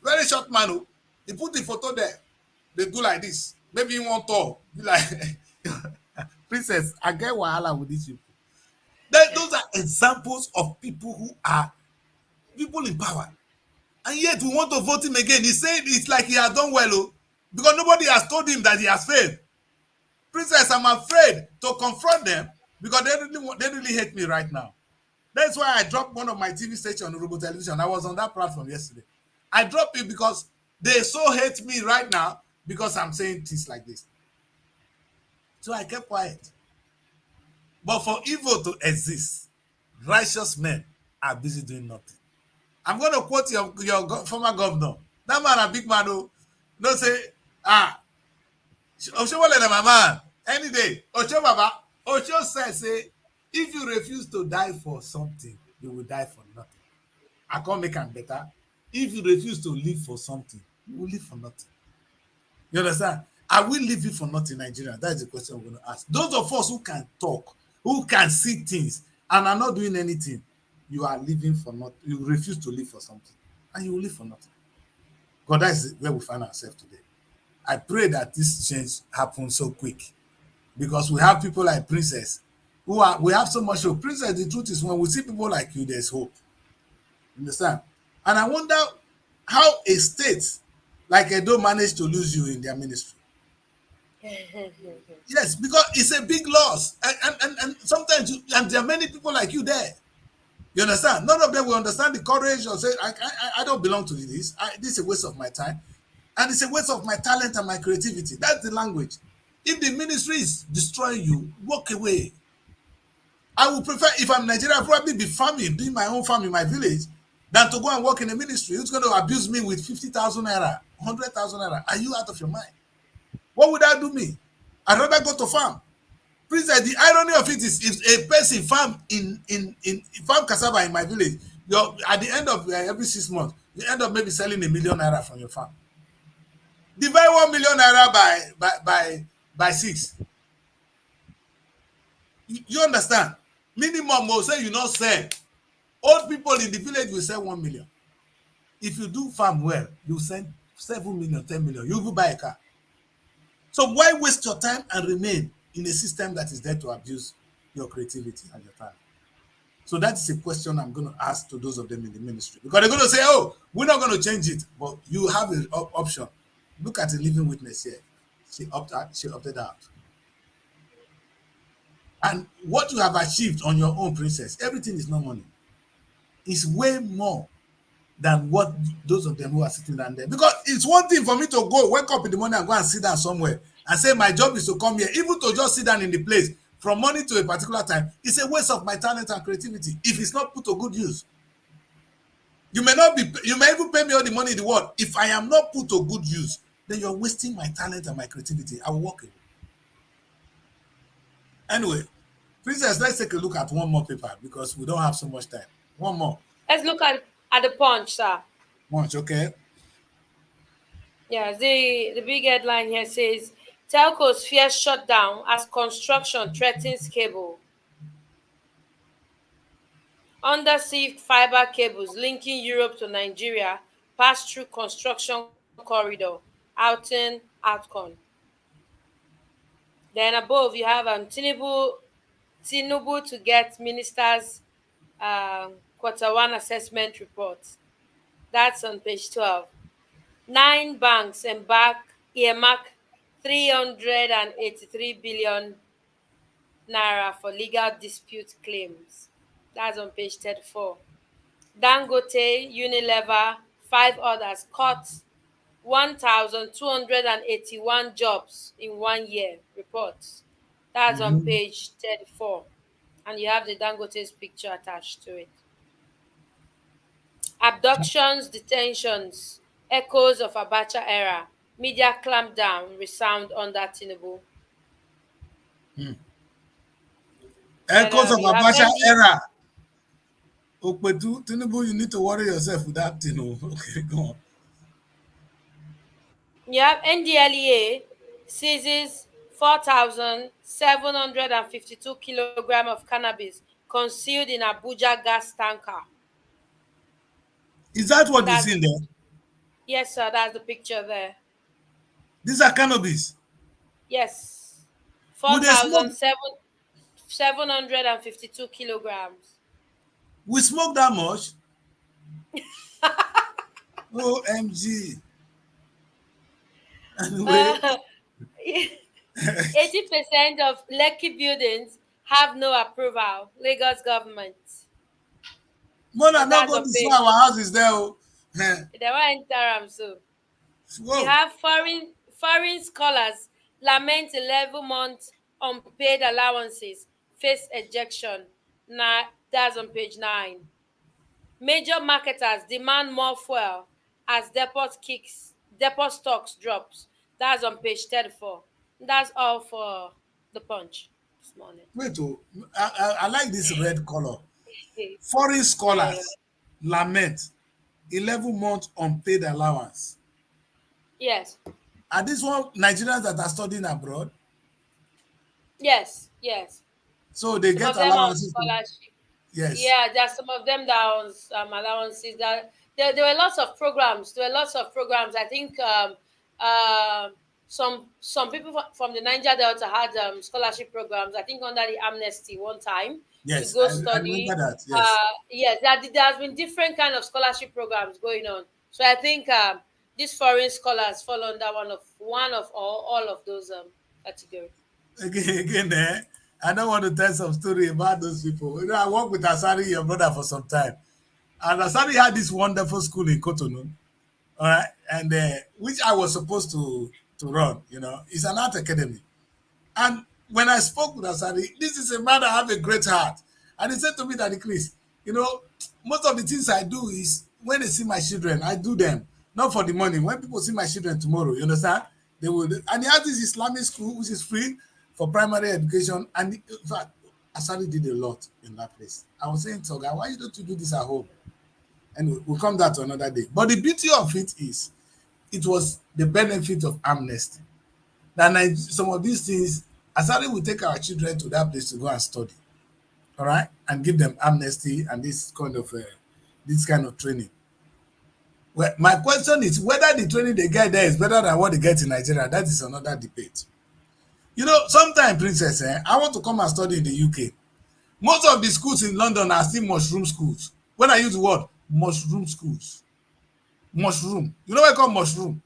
Very short man. Oh. He put the photo there. They do like this. Maybe he want tall. Be like, Princess, I get wahala with these people. Then those are examples of people who are people in power. And yet we want to vote him again. He said it's like he has done well, oh, because nobody has told him that he has failed. Princess, I'm afraid to confront them because they really hate me right now. That's why I dropped one of my TV stations on Robo Television. I was on that platform yesterday. I dropped it because they so hate me right now because I'm saying things like this. So I kept quiet. But for evil to exist, righteous men are busy doing nothing. I'm going to quote your former governor. That man a big man, oh. No say, Oshowole na my man. Any day. Osho Baba. Osho says, say, if you refuse to die for something, you will die for nothing. I can't make am better. If you refuse to live for something, you will live for nothing. You understand? Are we living for nothing in Nigeria? That is the question we're going to ask. Those of us who can talk, who can see things, and are not doing anything, you are living for nothing. You refuse to live for something, and you will live for nothing. God, that is where we find ourselves today. I pray that this change happens so quick because we have people like Princess we have so much hope. Princess, the truth is when we see people like you, there's hope. You understand? And I wonder how a state like Edo managed to lose you in their ministry. Yes, because it's a big loss. And sometimes and there are many people like you there. You understand? None of them will understand the courage or say, I don't belong to this. This is a waste of my time. And it's a waste of my talent and my creativity. That's the language. If the ministry is destroying you, walk away. I would prefer, if I'm Nigeria, I'll probably be farming, doing my own farm in my village, than to go and work in a ministry. Who's going to abuse me with 50,000 naira, 100,000 naira? Are you out of your mind? What would that do me? I'd rather go to farm. Please, the irony of it is, if a person farm in farm cassava in my village, at the end of every 6 months, you end up maybe selling 1 million naira from your farm. Divide 1 million naira by 6. You understand? Minimum will say you not sell. Old people in the village will sell 1 million. If you do farm well, you sell 7 million, 10 million. You will buy a car. So why waste your time and remain in a system that is there to abuse your creativity and your time? So that is a question I'm going to ask to those of them in the ministry. Because they're going to say, oh, we're not going to change it. But you have an option. Look at the living witness here. She opted out. And what you have achieved on your own, Princess, everything is not money. It's way more than what those of them who are sitting down there. Because it's one thing for me to go, wake up in the morning and go and sit down somewhere and say my job is to come here, even to just sit down in the place from morning to a particular time, it's a waste of my talent and creativity if it's not put to good use. You may even pay me all the money in the world. If I am not put to good use, then you're wasting my talent and my creativity. I will walk away. Anyway, Princess, let's take a look at one more paper because we don't have so much time. One more. Let's look at the Punch, sir. Punch, okay. Yes, the big headline here says telcos fear shutdown as construction threatens cable. Undersea fiber cables linking Europe to Nigeria pass through construction corridor, outing outcome. Then above you have Tinubu to get ministers Q1 assessment report. That's on page 12. 9 banks earmark 383 billion naira for legal dispute claims. That's on page 34. Dangote, Unilever, 5 others cut 1,281 jobs in 1 year. Reports. That's on page 34. And you have the Dangote's picture attached to it. Abductions, detentions, echoes of Abacha era. Media clampdown resound under Tinubu. Echoes of You have Abacha era. Okpetu, Tinubu, you need to worry yourself with that thing. Okay, go on. You have NDLEA seizes 4,752 kilograms of cannabis concealed in Abuja gas tanker. Is that what you see in there? Yes, sir. That's the picture there. These are cannabis. Yes. 4,752 kilograms. We smoke that much? OMG. Anyway. 80% of Lekki buildings have no approval. Lagos government. Mona, not go this far. Our house is there. They won't enter them, so. Whoa. We have foreign scholars lament 11 months unpaid allowances, face ejection. Now, that's on page 9. Major marketers demand more fuel as depot stocks drops. That's on page 34. That's all for the Punch this morning. Wait, I like this red color. Foreign scholars lament 11 months unpaid allowance. Yes. Are these one Nigerians that are studying abroad? Yes. So they get allowances. Scholarship. Yes. Yeah, there's some of them that are on allowances. That there were lots of programs. I think some people from the Niger Delta had scholarship programs. I think under the amnesty one time. Yes, to go study. I remember that. Yes. Yes, there has been different kind of scholarship programs going on. So I think these foreign scholars fall under one of all of those categories. Again, I don't want to tell some story about those people. You know, I worked with Asari, your brother, for some time. And Asari had this wonderful school in Cotonou, all right, and which I was supposed to run, you know. It's an art academy. And when I spoke with Asari, this is a man that have a great heart. And he said to me that, Chris, you know, most of the things I do is when they see my children, I do them, not for the money. When people see my children tomorrow, you understand? They will. And he has this Islamic school, which is free for primary education. And in fact, Asari did a lot in that place. I was saying to God, why don't you do this at home? And we'll come back to another day. But the beauty of it is, it was the benefit of amnesty. That some of these things, Asari will take our children to that place to go and study, all right, and give them amnesty and this kind of training. Well, my question is whether the training they get there is better than what they get in Nigeria. That is another debate. You know, sometimes, Princess, I want to come and study in the UK. Most of the schools in London are still mushroom schools. When I use the word mushroom schools, mushroom, you know what I call mushroom?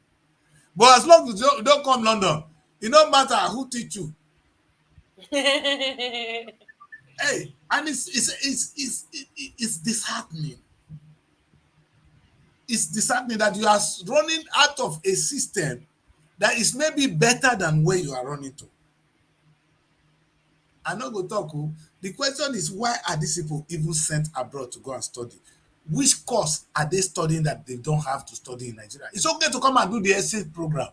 But as long as you don't come London, it don't matter who teach you. Hey, and it's disheartening. It's disheartening that you are running out of a system that is maybe better than where you are running to. I no go talk. Oh. The question is, why are these people even sent abroad to go and study? Which course are they studying that they don't have to study in Nigeria? It's okay to come and do the essay program,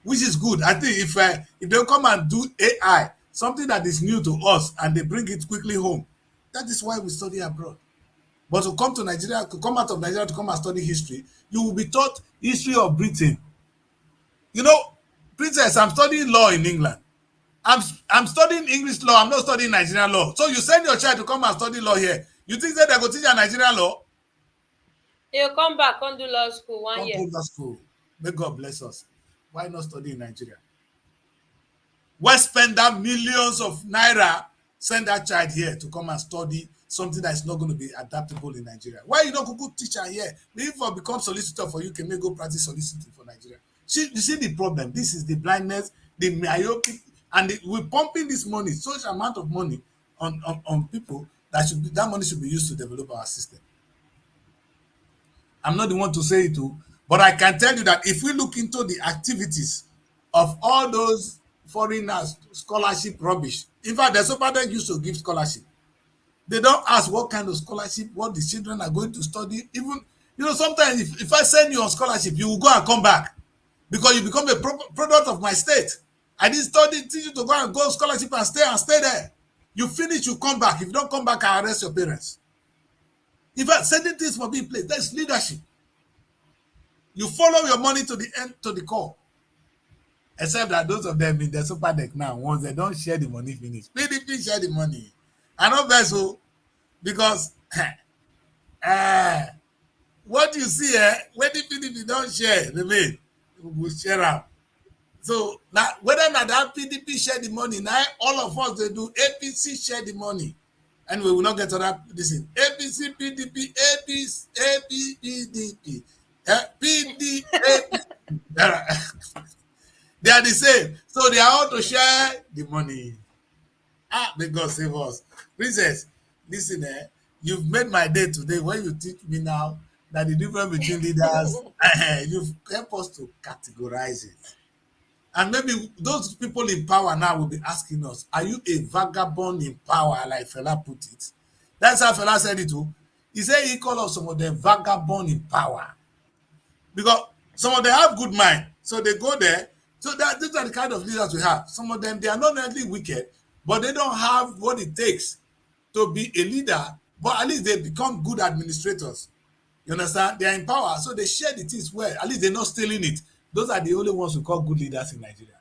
which is good. I think if they come and do AI, something that is new to us, and they bring it quickly home, that is why we study abroad. But to come to Nigeria, to come out of Nigeria to come and study history, you will be taught history of Britain. You know, Princess, I'm studying law in England. I'm studying English law. I'm not studying Nigerian law. So you send your child to come and study law here. You think that they go teach a Nigerian law? He'll come back, come do law school 1 year. Come to school. May God bless us. Why not study in Nigeria? Why spend that millions of naira, send that child here to come and study something that is not going to be adaptable in Nigeria? Why you don't go teach her here? Maybe if I become solicitor for you, can make go practice soliciting for Nigeria. You see the problem. This is the blindness, the myopic, and we're pumping this money, such amount of money on people that money should be used to develop our system. I'm not the one to say it too, but I can tell you that if we look into the activities of all those foreigners, scholarship rubbish. In fact, the Superbank used to give scholarship. They don't ask what kind of scholarship, what the children are going to study. Even, sometimes if I send you on scholarship, you will go and come back because you become a product of my state. I didn't teach you to go and go scholarship and stay there. You finish, you come back. If you don't come back, I arrest your parents. In fact, sending things for being placed, that's leadership. You follow your money to the end, to the core. Except that those of them in the super deck now, once they don't share the money finish, PDP share the money. I know that's so, because what you see, when the PDP don't share, the main will share out. So now, whether not that PDP share the money, now all of us they do APC share the money. Anyway, we will not get to that. Listen, APC, PDP, APC, APDP, PDP. They are the same. So they are all to share the money. May God save us. Princess, listen, you've made my day today when you teach me now that the difference between leaders, you've helped us to categorize it. And maybe those people in power now will be asking us, are you a vagabond in power, like Fela put it? That's how Fela said it too. He said he called us some of them vagabond in power. Because some of them have good mind. So they go there. So these are the kind of leaders we have. Some of them, they are not necessarily wicked, but they don't have what it takes to be a leader, but at least they become good administrators. You understand? They are in power, so they share the things well. At least they're not stealing it. Those are the only ones we call good leaders in Nigeria.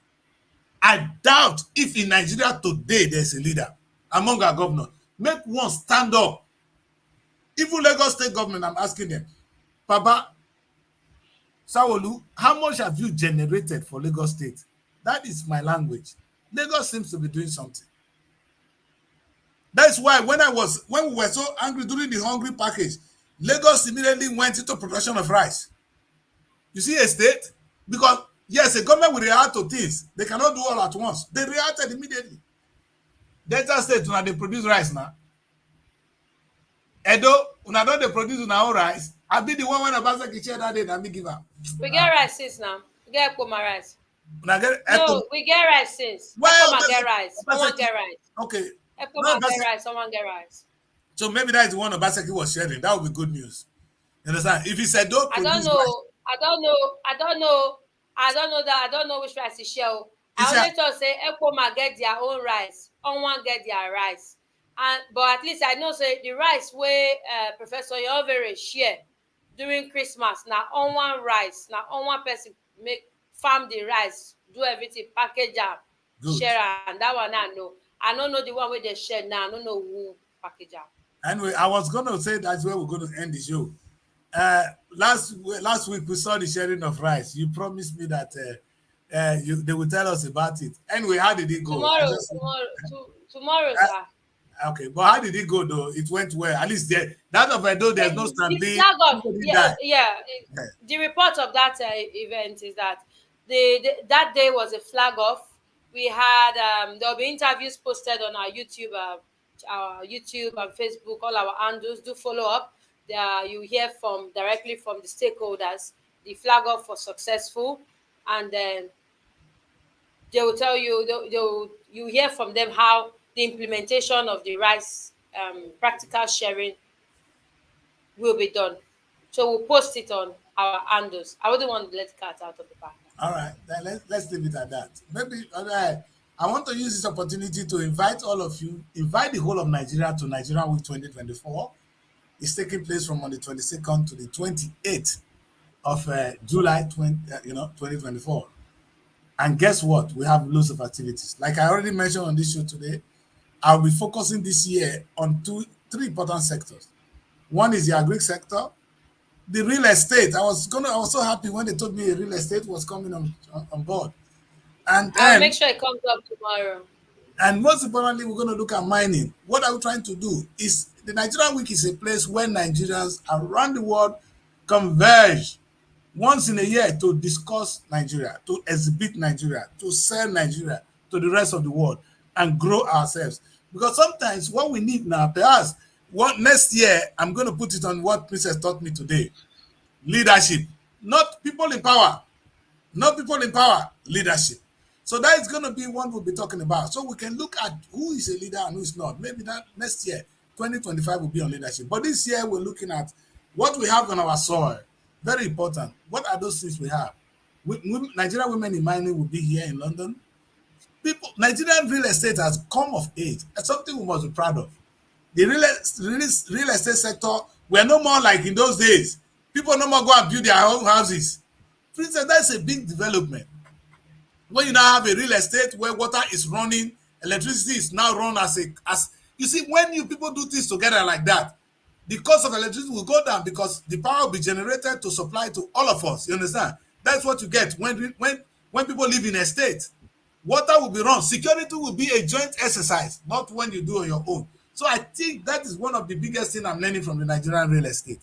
I doubt if in Nigeria today there's a leader among our governors. Make one stand up. Even Lagos state government, I'm asking them, Papa, Sawolu, how much have you generated for Lagos state? That is my language. Lagos seems to be doing something. That's why when we were so angry during the hungry package, Lagos immediately went into production of rice. You see a state? Because yes, a government will react to things. They cannot do all at once. They reacted immediately. Delta state, una they produce rice now. Edo, una don't they produce una own rice. I be the one when Obaseki chair that day that me give am. We get rice since now. We get Ekpoma rice. No, we get rice since. Why Ekpoma get rice. Someone get rice. Okay. Ekpoma get rice. Someone get rice. So maybe that is the one Obaseki was sharing. That would be good news. You understand? If he said don't produce I don't know which rice he share. I only thought say Ekpoma get their own rice. Someone get their rice. But at least I know say the rice where Professor Yovere share during Christmas now on one rice, now on one person make farm the rice, do everything, package am, share am. And that one I know. I don't know the one where they share now. I don't know who package am. Anyway, I was gonna say that's where we're gonna end the show. Last week we saw the sharing of rice. You promised me that they will tell us about it. Anyway, how did it go? Tomorrow, sir. Okay, but how did it go though? It went well. At least that of Edo, there's no stampede. The report of that event is that that day was a flag off. We had there'll be interviews posted on our YouTube and Facebook, all our handles. Do follow up. You hear directly from the stakeholders. The flag off was successful. and then they will tell you, you hear from them how the implementation of the rice practical sharing will be done. So we'll post it on our handles. I wouldn't want to let the cat out of the bag. All right, then let's leave it at that. Maybe I want to use this opportunity to invite all of you, invite the whole of Nigeria to Nigeria Week 2024. It's taking place from on the 22nd to the 28th of July 2024. And guess what? We have loads of activities. Like I already mentioned on this show today, I'll be focusing this year on three important sectors. One is the agri sector, the real estate. I was so happy when they told me real estate was coming on board. And I'll make then, sure it comes up tomorrow. and most importantly, we're going to look at mining. What are we trying to do? Is the Nigerian Week is a place where Nigerians around the world converge once in a year to discuss Nigeria, to exhibit Nigeria, to sell Nigeria to the rest of the world and grow ourselves. Because sometimes what we need now, perhaps next year, I'm going to put it on what Princess taught me today. Leadership, not people in power, leadership. So that is going to be what we'll be talking about. So we can look at who is a leader and who is not. Maybe that next year, 2025 will be on leadership. But this year, we're looking at what we have on our soil. Very important. What are those things we have? Nigerian women in mining will be here in London. Nigerian real estate has come of age. That's something we must be proud of. The real estate sector, we're no more like in those days. People no more go and build their own houses. For instance, that's a big development. When you now have a real estate where water is running, electricity is now run as you see, when you people do things together like that, the cost of electricity will go down because the power will be generated to supply to all of us. You understand? That's what you get when people live in a state. Water will be run. Security will be a joint exercise, not when you do on your own. So I think that is one of the biggest things I'm learning from the Nigerian real estate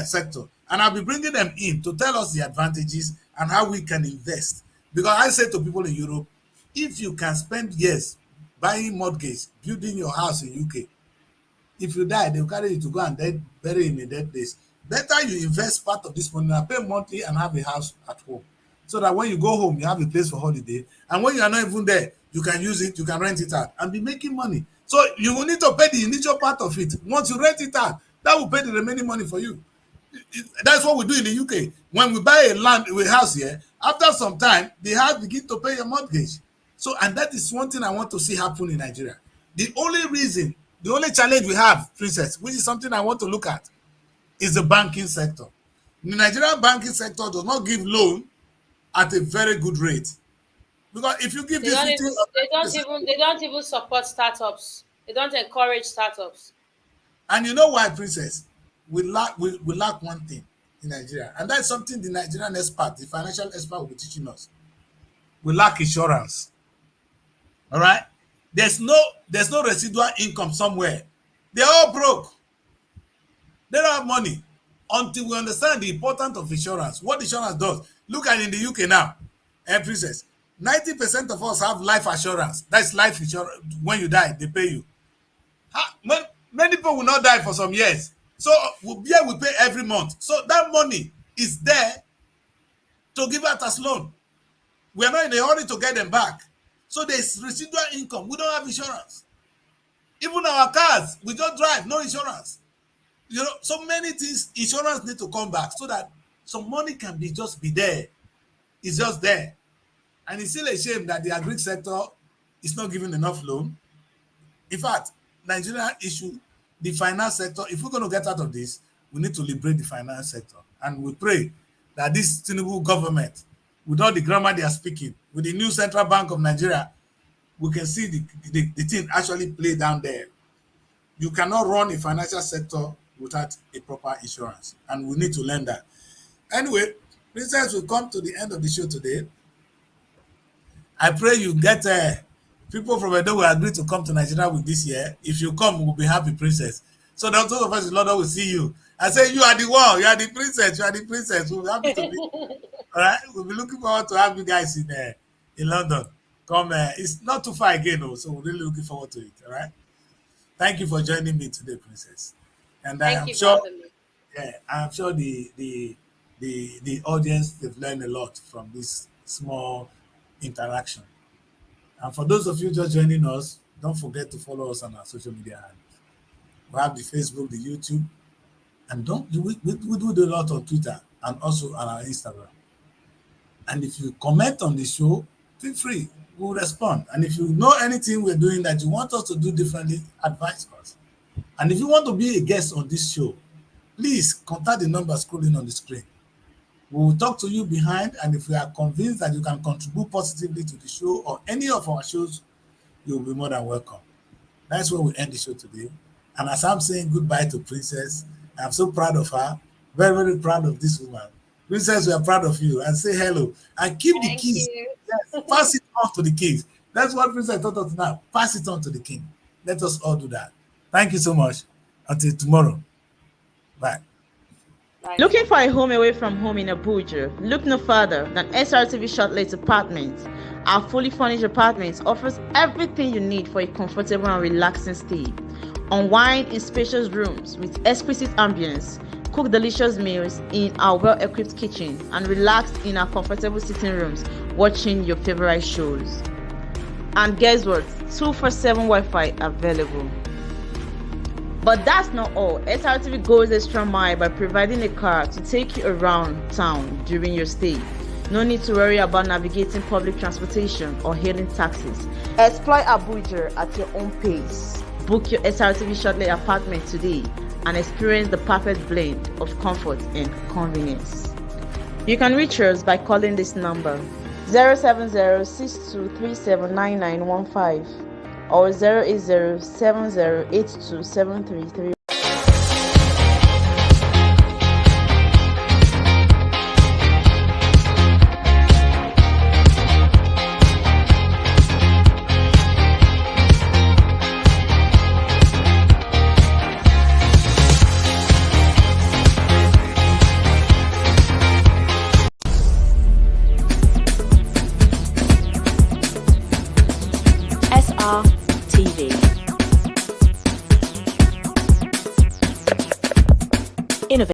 sector. And I'll be bringing them in to tell us the advantages and how we can invest. Because I say to people in Europe, if you can spend years buying mortgage, building your house in UK, if you die, they'll carry you to go and bury in a dead place. Better you invest part of this money and pay monthly and have a house at home. So that when you go home, you have a place for holiday. And when you are not even there, you can use it, you can rent it out and be making money. So you will need to pay the initial part of it. Once you rent it out, that will pay the remaining money for you. That's what we do in the UK. When we buy a house here, after some time, the house begin to pay your mortgage. So, and that is one thing I want to see happen in Nigeria. The only challenge we have, Princess, which is something I want to look at, is the banking sector. The Nigerian banking sector does not give loan at a very good rate. Because if you give They this don't 15 even they don't even support startups. They don't encourage startups. and you know why, Princess? We lack one thing in Nigeria, and that's something the Nigerian expert, the financial expert, will be teaching us. We lack insurance. All right, there's no residual income somewhere. They're all broke. They don't have money until we understand the importance of insurance. What insurance does. Look at in the UK now, Princess. 90% of us have life assurance. That's life insurance. When you die, they pay you. Many people will not die for some years. So we pay every month. So that money is there to give out as loan. We are not in a hurry to get them back. So there's residual income. We don't have insurance. Even our cars, we just drive, no insurance. You know, so many things, insurance need to come back so that some money can just be there. It's just there. And it's still a shame that the agri sector is not giving enough loan. In fact, Nigeria issue, the finance sector, if we're going to get out of this, we need to liberate the finance sector. And we pray that this Tinubu government, with all the grammar they are speaking, with the new Central Bank of Nigeria, we can see the thing actually play down there. You cannot run a financial sector without a proper insurance. And we need to learn that. Anyway, Princess, will come to the end of the show today. I pray you get people from Edo will agree to come to Nigeria with this year. If you come, we'll be happy, Princess. So that those of us in London will see you. I say, you are the one, you are the princess, you are the princess. We'll be happy to be. All right, we'll be looking forward to have you guys in London. Come, it's not too far again, so we're really looking forward to it. All right. Thank you for joining me today, Princess. And I'm sure, I'm sure the audience, they've learned a lot from this small interaction. And for those of you just joining us, don't forget to follow us on our social media handles. We have the Facebook, the YouTube, and we do a lot on Twitter and also on our Instagram. And if you comment on the show, feel free. We'll respond. And if you know anything we're doing that you want us to do differently, advise us. And if you want to be a guest on this show, please contact the number scrolling on the screen. We will talk to you behind, and if we are convinced that you can contribute positively to the show or any of our shows, you will be more than welcome. That's where we end the show today. And as I'm saying goodbye to Princess, I'm so proud of her, very, very proud of this woman. Princess, we are proud of you, and say hello. And keep the keys. Yes, pass it on to the kings. That's what Princess taught us now. Pass it on to the king. Let us all do that. Thank you so much. Until tomorrow. Bye. Looking for a home away from home in Abuja? Look no further than SRTV Shortlet Apartments. Our fully furnished apartments offers everything you need for a comfortable and relaxing stay. Unwind in spacious rooms with exquisite ambience. Cook delicious meals in our well-equipped kitchen and relax in our comfortable sitting rooms watching your favorite shows. And guess what? 247 Wi-Fi available. But that's not all. SRTV goes extra mile by providing a car to take you around town during your stay. No need to worry about navigating public transportation or hailing taxis. Explore Abuja at your own pace. Book your SRTV Shortlet apartment today and experience the perfect blend of comfort and convenience. You can reach us by calling this number 070-6237-9915 or 080-7082-733. SRTV.